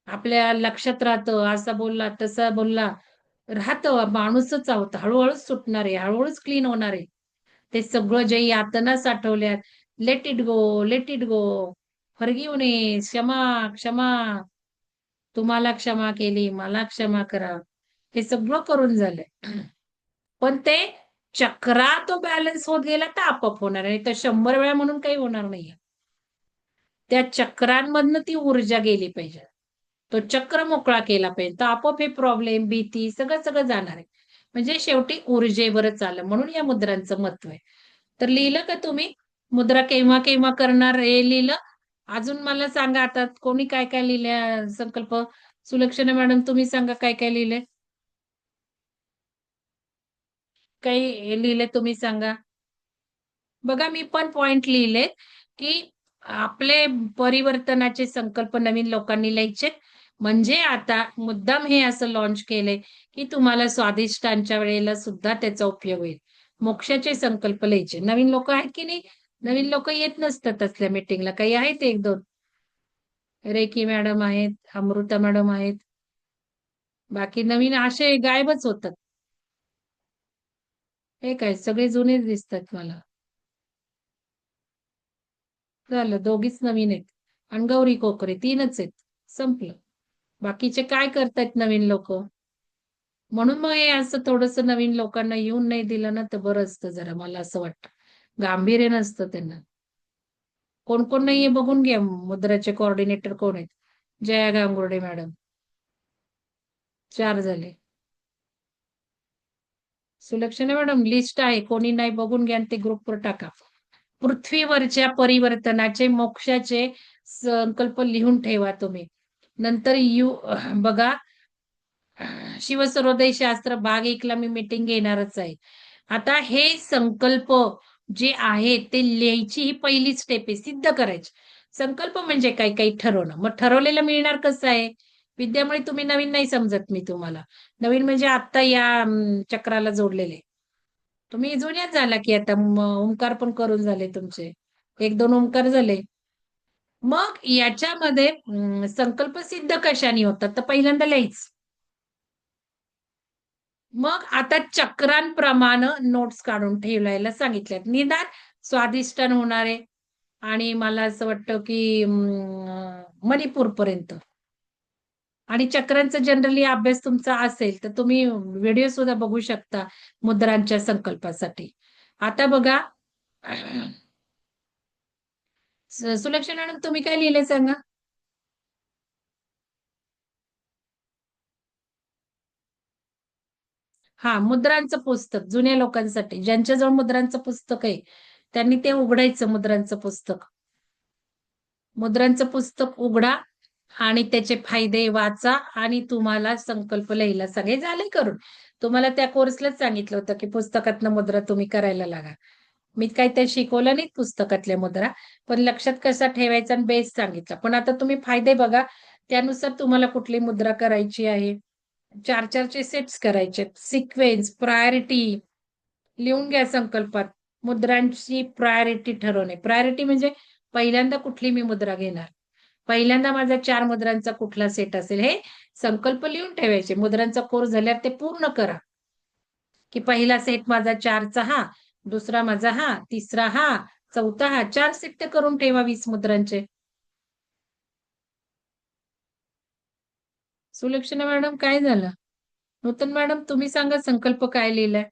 आपल्या लक्षात राहतं, असा बोलला, तसा बोलला. राहतं, माणूसच आहोत. हळूहळूच सुटणार आहे, हळूहळूच क्लीन होणार आहे. ते सगळं जे यातना साठवल्यात, let it go, let it go. Forgive me, क्षमा, क्षमा. तुम्हाला क्षमा केली, मला क्षमा करा. हे सगळं करून झालंय. पण ते चक्रा तो बॅलन्स होत गेला तर आपोआप होणार आहे. तर 100 वेळा म्हणून काही होणार नाहीये. त्या चक्रांमधनं ती ऊर्जा गेली पाहिजे. तो चक्र मोकळा केला पाहिजे. तर आपोआप हे प्रॉब्लेम, भीती सगळं सगळं जाणार आहे. म्हणजे शेवटी ऊर्जेवरच आलं. म्हणून या मुद्रांचं महत्व आहे. तर लिहिलं का तुम्ही? मुद्रा केव्हा केव्हा करणार हे लिहिलं? अजून मला सांगा आता कोणी काय काय लिहिल्या संकल्प? सुलक्षणा मॅडम तुम्ही सांगा काय काय लिहिलंय? काही लिहिले तुम्ही सांगा. बघा मी पण पॉइंट लिहिलेत, की आपले परिवर्तनाचे संकल्प नवीन लोकांनी लिहायचे. म्हणजे आता मुद्दाम हे असं लॉन्च केलंय, की तुम्हाला स्वादिष्टांच्या वेळेला सुद्धा त्याचा उपयोग होईल. मोक्षाचे संकल्प लिहायचे. नवीन लोक आहेत की नाही? नवीन लोक येत नसतात असल्या मीटिंगला. काही आहेत 1-2. रेकी मॅडम आहेत, अमृता मॅडम आहेत. बाकी नवीन असे गायबच होतात. हे काय सगळे जुनेच दिसतात मला. झालं, दोघीच नवीन आहेत. आणि गौरी कोकरे 3च आहेत. संपलं. बाकीचे काय करतायत नवीन लोक? म्हणून मग हे असं थोडंसं नवीन लोकांना येऊन नाही दिलं ना तर बरं असतं जरा, मला असं वाटतं. गांभीर्य नसतं त्यांना. कोण कोण नाहीये बघून घ्या. मुद्राचे कोऑर्डिनेटर कोण आहेत? जया गांगुर्डे मॅडम. 4 झाले. सुलक्षणा मॅडम लिस्ट आहे, कोणी नाही बघून घ्या आणि ते ग्रुपवर टाका. पृथ्वीवरच्या परिवर्तनाचे, मोक्षाचे संकल्प लिहून ठेवा तुम्ही. नंतर बघा, शिवसर्वोदय शास्त्र भाग 1 ला मी मीटिंग घेणारच आहे. आता हे संकल्प जे आहेत ते लिहायची ही पहिली स्टेप आहे, सिद्ध करायची. संकल्प म्हणजे काय? काही ठरवणं. मग ठरवलेलं मिळणार कसं आहे? विद्यामुळे तुम्ही नवीन नाही समजत मी तुम्हाला. नवीन म्हणजे आता या चक्राला जोडलेले. तुम्ही जुन्याच झाला की आता ओंकार पण करून झाले तुमचे. 1-2 ओंकार झाले. मग याच्यामध्ये संकल्प सिद्ध कशाने होतात? तर पहिल्यांदा लिहायचं. मग आता चक्रांप्रमाणे नोट्स काढून ठेवायला सांगितल्यात. निदान स्वादिष्टान होणारे आणि मला असं वाटतं की मणिपूरपर्यंत. आणि चक्रांचा जनरली अभ्यास तुमचा असेल, तर तुम्ही व्हिडिओ सुद्धा बघू शकता मुद्रांच्या संकल्पासाठी. आता बघा, सुलक्षणा मॅडम तुम्ही काय लिहिलंय सांगा? हा, मुद्रांचं पुस्तक जुन्या लोकांसाठी. ज्यांच्याजवळ मुद्रांचं पुस्तक आहे, त्यांनी ते उघडायचं मुद्रांचं पुस्तक. मुद्रांचं पुस्तक उघडा आणि त्याचे फायदे वाचा आणि तुम्हाला संकल्प लिहायला सगळे झाले करून. तुम्हाला त्या कोर्सलाच सांगितलं होतं की पुस्तकातनं मुद्रा तुम्ही करायला लागा. मी काही ते शिकवलं नाही पुस्तकातल्या मुद्रा, पण लक्षात कसा ठेवायचा आणि बेस सांगितला. पण आता तुम्ही फायदे बघा, त्यानुसार तुम्हाला कुठली मुद्रा करायची आहे. 4-4 चे सेट्स करायचे. सिक्वेन्स, प्रायोरिटी लिहून घ्या संकल्पात. मुद्रांची प्रायोरिटी ठरवणे. प्रायोरिटी म्हणजे पहिल्यांदा कुठली मी मुद्रा घेणार. पहिल्यांदा माझा 4 मुद्रांचा कुठला सेट असेल हे संकल्प लिहून ठेवायचे. मुद्रांचा कोर्स झाल्यावर ते पूर्ण करा. की पहिला सेट माझा 4चा हा, दुसरा माझा हा, तिसरा हा, चौथा हा. 4 सेट तर करून ठेवा 20 मुद्रांचे. सुलक्षणा मॅडम काय झालं? नूतन मॅडम तुम्ही सांगा संकल्प काय लिहिलाय?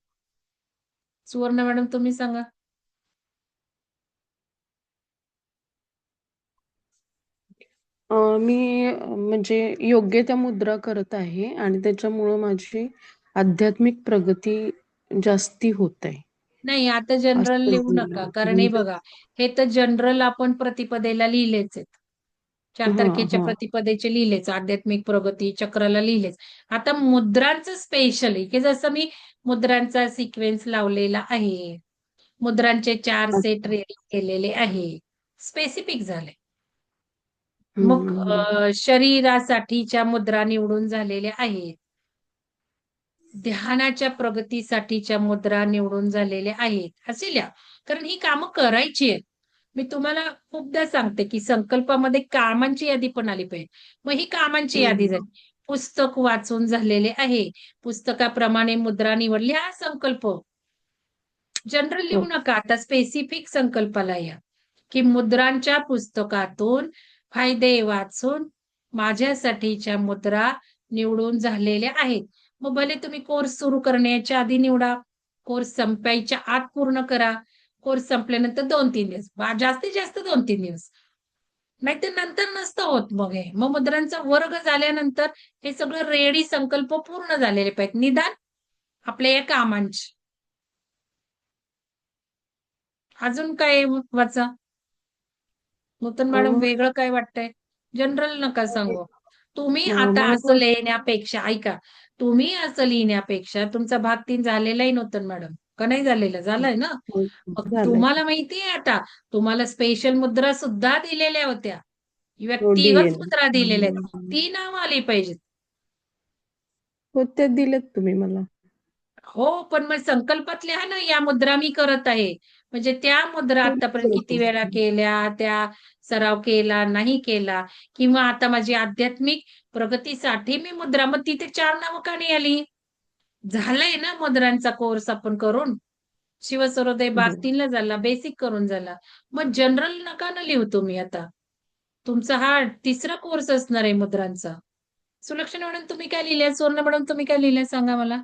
सुवर्ण मॅडम तुम्ही सांगा. मी म्हणजे योग्य त्या मुद्रा करत आहे आणि त्याच्यामुळं माझी आध्यात्मिक प्रगती जास्ती होत आहे. नाही आता जनरल असं लिहू नका. कारण हे म्हणजे बघा, हे तर जनरल आपण प्रतिपदेला लिहिलेच आहेत. 4 हा तारखेच्या हा प्रतिपदेचे लिहिलेच. आध्यात्मिक प्रगती चक्राला लिहिलेच. आता मुद्रांचं स्पेशल आहे, की जसं मी मुद्रांचा सिक्वेन्स लावलेला आहे. मुद्रांचे 4 सेट अच्छा. रेडी केलेले आहे. स्पेसिफिक झाले. हम्म, मग हम्म. शरीरासाठीच्या मुद्रा निवडून झालेल्या आहेत. ध्यानाच्या प्रगतीसाठीच्या मुद्रा निवडून झालेल्या आहेत. असे लिहा. कारण ही कामं करायची आहेत. मी तुम्हाला खूपदा सांगते, की संकल्पामध्ये कामांची यादी पण आली पाहिजे. मग ही कामांची यादी झाली. हम्म. पुस्तक वाचून झालेले आहे. पुस्तकाप्रमाणे मुद्रा निवडली हा संकल्प. जनरल लिहू हो. नका. आता स्पेसिफिक संकल्पाला या. की मुद्रांच्या पुस्तकातून फायदे वाचून माझ्यासाठीच्या मुद्रा निवडून झालेल्या आहेत. मग भले तुम्ही कोर्स सुरू करण्याच्या आधी निवडा. कोर्स संपायच्या आत पूर्ण करा. कोर्स संपल्यानंतर 2-3 दिवस. जास्तीत जास्त 2-3 दिवस. नाहीतर नंतर नसतं होत मग हे. मग मुद्रांचा वर्ग झाल्यानंतर हे सगळं रेडी संकल्प पूर्ण झालेले पाहिजेत. निदान आपल्या या कामांची. अजून काय वाचा? नूतन मॅडम अं, वेगळं काय वाटतंय? जनरल नका सांगू. तुम्ही आता मला असं पण लिहिण्यापेक्षा ऐका, तुम्ही असं लिहिण्यापेक्षा तुमचा भाग 3 झालेला आहे नूतन मॅडम. का नाही झालेला? झालाय ना? मग झालंय. तुम्हाला माहितीये आता, तुम्हाला स्पेशल मुद्रा सुद्धा दिलेल्या होत्या. हो व्यक्तिगत डीएल. मुद्रा दिलेल्या आहेत. ती नावं आली पाहिजेत. हो त्या दिलेत तुम्ही मला. हो, पण मग संकल्पात लिहा ना, या मुद्रा मी करत आहे. म्हणजे त्या मुद्रा हो, आतापर्यंत किती वेळा केल्या, त्या सराव केला, नाही केला किंवा आता माझी आध्यात्मिक प्रगतीसाठी मी मुद्रा, मग तिथे 4 नावं का नाही आली? झालंय ना मुद्रांचा कोर्स आपण करून. शिवसरोदय भाग हो. 3 ला झाला, बेसिक करून झाला. मग जनरल नका ना लिहू तुम्ही आता. तुमचा हा 3रा कोर्स असणार आहे मुद्रांचा. सुलक्षणा मॅडम तुम्ही काय लिहिलंय? सुवर्ण मॅडम तुम्ही काय लिहिलंय सांगा मला?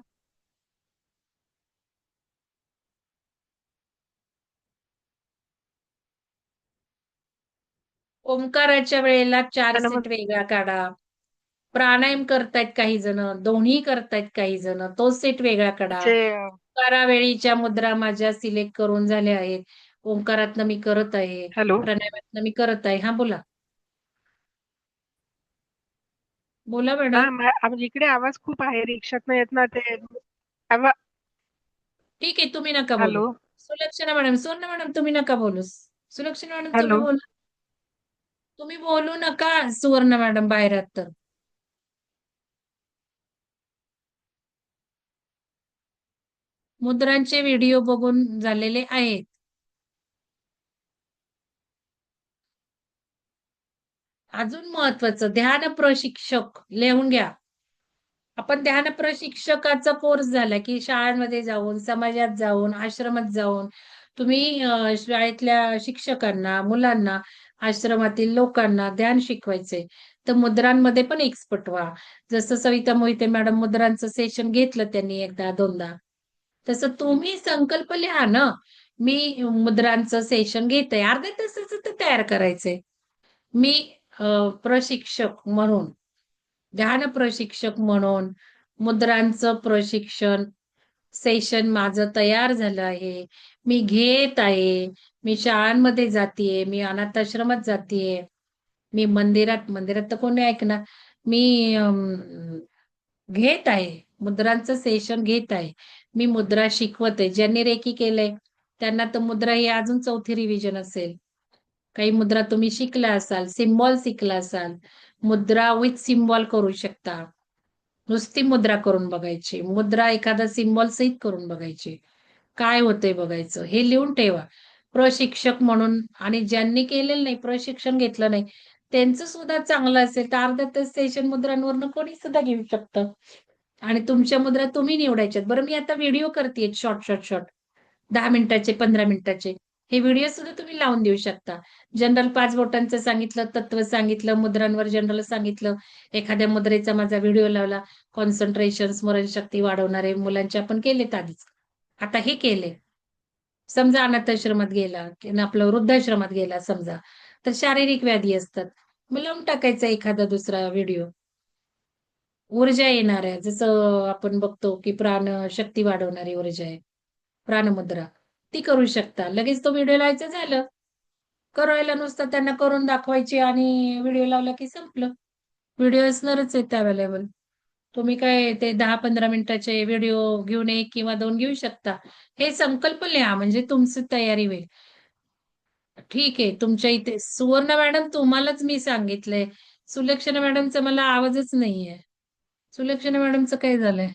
ओंकाराच्या वेळेला 4 सेट वेगळा काढा. प्राणायाम करतायत काही जण, दोन्ही करतायत काही जण. तो सेट वेगळा काढा. म्हणजे ओंकारावेळीच्या मुद्रा माझ्या सिलेक्ट करून झाल्या आहेत. ओंकारातनं मी करत आहे. हॅलो. प्राणायामातनं मी करत आहे. हां, बोला. बोला हा मॅडम. म्हणजे इकडे आवाज खूप आहे रिक्षातनं येत ना ते आवा ठीक आहे, तुम्ही नका बोलू. हॅलो. सुलक्षणा मॅडम, सुवर्ण मॅडम तुम्ही नका बोलू. सुलक्षणा मॅडम तुम्ही हॅलो. बोला. तुम्ही बोलू नका सुवर्ण मॅडम बाहेर आहात तर. मुद्रांचे व्हिडिओ बघून झालेले आहेत. अजून महत्वाचं ध्यान प्रशिक्षक लिहून घ्या. आपण ध्यान प्रशिक्षकाचा कोर्स झाला, की शाळांमध्ये जाऊन, समाजात जाऊन, आश्रमात जाऊन तुम्ही शाळेतल्या शिक्षकांना, मुलांना, आश्रमातील लोकांना ध्यान शिकवायचंय. तर मुद्रांमध्ये पण एक्सपर्ट व्हा. जसं सविता मोहिते मॅडम मुद्रांचं सेशन घेतलं त्यांनी एकदा, दोनदा. तसं तुम्ही संकल्प लिहा ना. मी मुद्रांचं सेशन घेते. अर्ध्या तासाचं तर तयार करायचंय. मी प्रशिक्षक म्हणून, ध्यान प्रशिक्षक म्हणून मुद्रांचं प्रशिक्षण सेशन माझं तयार झालं आहे. मी घेत आहे. मी शाळांमध्ये जातीये, मी अनाथ आश्रमात जातीये. मी मंदिरात तर कोणी ऐकणार. मी घेत आहे, मुद्रांचं सेशन घेत आहे. मी मुद्रा शिकवत आहे. ज्यांनी रेकी केलंय त्यांना तर मुद्रा ही अजून चौथी रिव्हिजन असेल. काही मुद्रा तुम्ही शिकला असाल, सिम्बॉल शिकला असाल. मुद्रा विथ सिम्बॉल करू शकता. नुसती मुद्रा करून बघायची, मुद्रा एखादा सिम्बॉल सहित करून बघायची, काय होतंय बघायचं. हे लिहून ठेवा प्रशिक्षक म्हणून. आणि ज्यांनी केलेलं नाही, प्रशिक्षण घेतलं नाही, त्यांचं सुद्धा चांगलं असेल तर अर्ध्या तास सेशन मुद्रांवरनं कोणी सुद्धा घेऊ शकतं. आणि तुमच्या मुद्रा तुम्ही निवडायच्यात. बरं, मी आता व्हिडिओ करते शॉर्ट शॉर्ट शॉर्ट, 10 मिनिटाचे, 15 मिनिटाचे. हे व्हिडिओ सुद्धा तुम्ही लावून देऊ शकता. जनरल 5 बोटांचं सांगितलं, तत्व सांगितलं, मुद्रांवर जनरल सांगितलं, एखाद्या मुद्रेचा माझा व्हिडिओ लावला, कॉन्सन्ट्रेशन, स्मरणशक्ती वाढवणारे मुलांचे आपण केलेत आधीच. आता हे केले. समजा अनाथाश्रमात गेला किंवा आपलं वृद्धाश्रमात गेला समजा, तर शारीरिक व्याधी असतात, मग लावून टाकायचा एखादा दुसरा व्हिडिओ. ऊर्जा येणार आहे, जसं आपण बघतो की प्राण शक्ती वाढवणारी ऊर्जा आहे, प्राणमुद्रा, ती करू शकता. लगेच तो व्हिडिओ लावायचं झालं. करायला नुसतं त्यांना करून दाखवायची आणि व्हिडिओ लावला की संपलं. व्हिडिओ असणारच आहेत अवेलेबल. तुम्ही काय ते 10-15 मिनिटाचे व्हिडिओ घेऊन 1 किंवा 2 घेऊ शकता. हे संकल्प लिहा म्हणजे तुमची तयारी होईल. ठीक आहे. तुमच्या इथे सुवर्ण मॅडम तुम्हालाच मी सांगितलंय. सुलक्षणा मॅडमचा मला आवाजच नाहीये. सुलक्षणा मॅडमचं काय झालंय?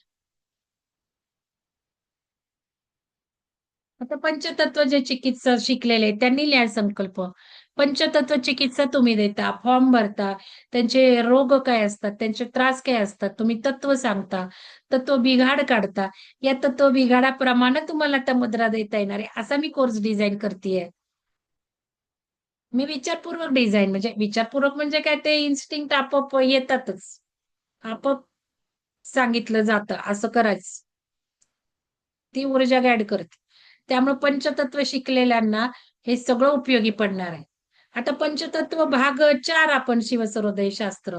आता पंचतत्व जे चिकित्सा शिकलेले आहेत, त्यांनी लिहा संकल्प. पंचतत्व चिकित्सा तुम्ही देता, फॉर्म भरता, त्यांचे रोग काय असतात, त्यांचे त्रास काय असतात, तुम्ही तत्व सांगता, तत्व बिघाड काढता. या तत्व बिघाडाप्रमाणे तुम्हाला त्या मुद्रा देता येणार आहे, असा मी कोर्स डिझाईन करतेय. मी विचारपूर्वक डिझाईन, म्हणजे विचारपूर्वक म्हणजे काय, ते इन्स्टिंक्ट आपोआप येतातच. आपोआप सांगितलं जातं असं करायचं. ती ऊर्जा गाईड करते. त्यामुळे पंचतत्व शिकलेल्यांना हे सगळं उपयोगी पडणार आहे. आता पंचतत्व भाग 4 आपण शिवसरोदय शास्त्र.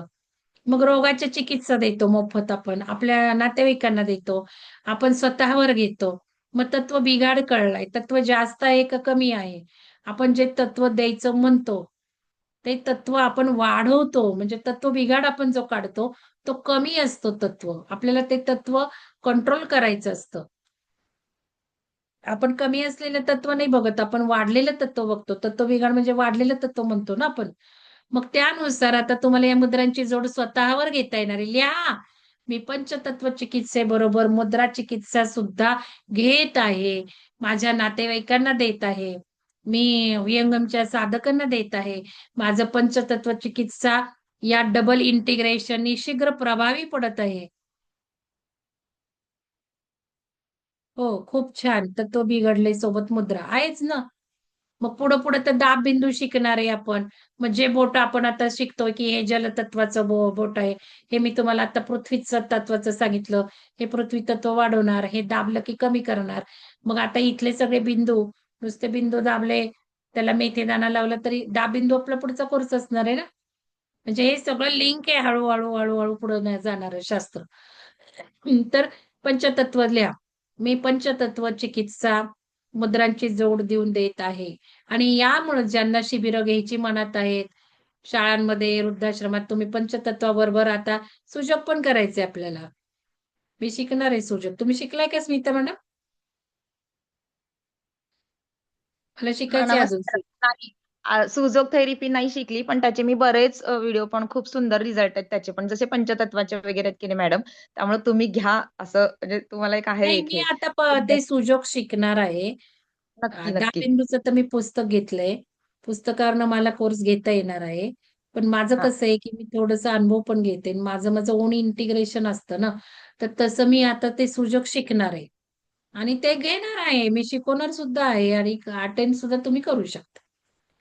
मग रोगाच्या चिकित्सा देतो मोफत, आपण आपल्या नातेवाईकांना देतो, आपण स्वतःवर घेतो. मग तत्व बिघाड कळलाय, तत्व जास्त आहे का कमी आहे, आपण जे तत्व द्यायचं म्हणतो ते तत्व आपण वाढवतो. म्हणजे तत्व बिघाड आपण जो काढतो तो कमी असतो तत्व. आपल्याला ते तत्व कंट्रोल करायचं असतं. आपण कमी असलेलं तत्व नाही बघत, आपण वाढलेलं तत्व बघतो. तत्व बिघाड म्हणजे वाढलेलं तत्व म्हणतो ना आपण. मग त्यानुसार आता तुम्हाला या मुद्रांची जोड स्वतःवर घेता येणार आहे. लिहा, मी पंचतत्व चिकित्सेबरोबर मुद्रा चिकित्सा सुद्धा घेत आहे. माझ्या नातेवाईकांना देत आहे. मी विहंगमच्या साधकांना देत आहे. माझं पंचतत्व चिकित्सा या डबल इंटिग्रेशननी शीघ्र प्रभावी पडत आहे. हो, खूप छान. तत्व बिघडले सोबत मुद्रा आहेच ना. मग पुढं पुढे तर दाब बिंदू शिकणार आहे आपण. मग जे बोट आपण आता शिकतोय की हे जलतत्वाचं बोट आहे. हे मी तुम्हाला आता पृथ्वीचं तत्वाचं सांगितलं. हे पृथ्वी तत्व वाढवणार, हे दाबलं की कमी करणार. मग आता इथले सगळे बिंदू, नुसते बिंदू दाबले, त्याला मेथीदाणा लावला तरी दाब बिंदू आपला पुढचा कोर्स असणार आहे ना. म्हणजे हे सगळं लिंक आहे, हळूहळू हळूहळू पुढे जाणार शास्त्र. तर पंचतत्व लिहा. मी पंचतत्व चिकित्सा मुद्रांची जोड देऊन देत आहे. आणि यामुळे ज्यांना शिबिरं घ्यायची मनात आहेत, शाळांमध्ये, वृद्धाश्रमात, तुम्ही पंचतत्वाबरोबर आता सुजोग पण करायचे आपल्याला. मी शिकणार आहे सुजोग. तुम्ही शिकलाय का स्मिता मॅडम? मला शिकायचे अजून. नमस्कार. नाही, सुजोग थेरपी नाही शिकली, पण त्याचे मी बरेच व्हिडिओ पण खूप सुंदर रिझल्ट आहेत त्याचे पण, जसे पंचतत्वाचे वगैरे आहेत की नाही मॅडम. त्यामुळे तुम्ही घ्या, असं म्हणजे तुम्हाला एक आहे नाही, एक मी हे आता एकदा. ते सुजोग शिकणार आहे. नक्की नक्की. दाबिंदूचं तर मी पुस्तक घेतलंय. पुस्तकावरनं मला कोर्स घेता येणार आहे. पण माझं हा कसं आहे की मी थोडंसं अनुभव पण घेते. माझं माझं ओन इंटिग्रेशन असतं ना. तर तसं मी आता ते सुजोग शिकणार आहे. आणि ते घेणार आहे. मी शिकवणार सुद्धा आहे आणि अटेंड सुद्धा तुम्ही करू शकता.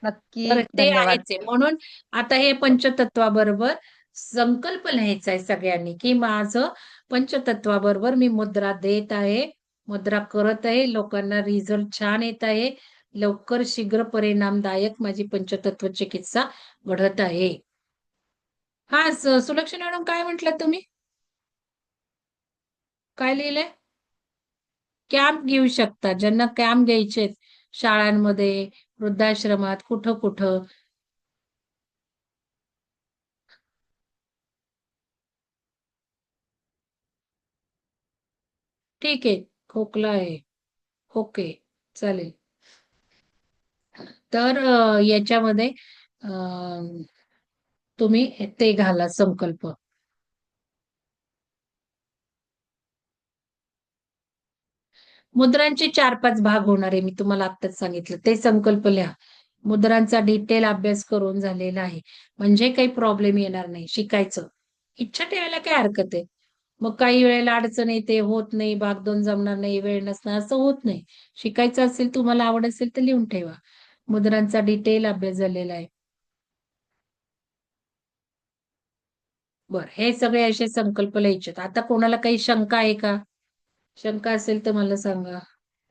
नक्की. तर ते धन्यवाद. आहेच आहे. म्हणून आता हे पंचतत्वाबरोबर संकल्प लिहायचा आहे सगळ्यांनी, की माझं पंचतत्वाबरोबर मी मुद्रा देत आहे, मुद्रा करत आहे, लोकांना रिझल्ट छान येत आहे. लवकर शीघ्र परिणामदायक माझी पंचतत्व चिकित्सा घडत आहे. हा, सुलक्षणा मॅडम काय म्हटलं तुम्ही? काय लिहिलंय? कॅम्प घेऊ शकता. ज्यांना कॅम्प घ्यायचे शाळांमध्ये, वृद्धाश्रमात, कुठं कुठं ठीक आहे. खोकला आहे. ओके. चालेल. तर याच्यामध्ये अ, तुम्ही ते घाला संकल्प. मुद्रांचे 4-5 भाग होणार आहे. मी तुम्हाला आत्ताच सांगितलं. ते संकल्प लिहा. मुद्रांचा डिटेल अभ्यास करून झालेला आहे. म्हणजे काही प्रॉब्लेम येणार नाही. शिकायचं. इच्छा ठेवायला काय हरकत आहे? मग काही वेळेला अडचण येते, होत नाही, भाग 2 जमणार नाही, वेळ नसणार असं होत नाही. शिकायचं असेल, तुम्हाला आवड असेल तर लिहून ठेवा. मुद्रांचा डिटेल अभ्यास झालेला आहे. बरं, हे सगळे असे संकल्प लिहायचे. आता कोणाला काही शंका आहे का? शंका असेल तर मला सांगा.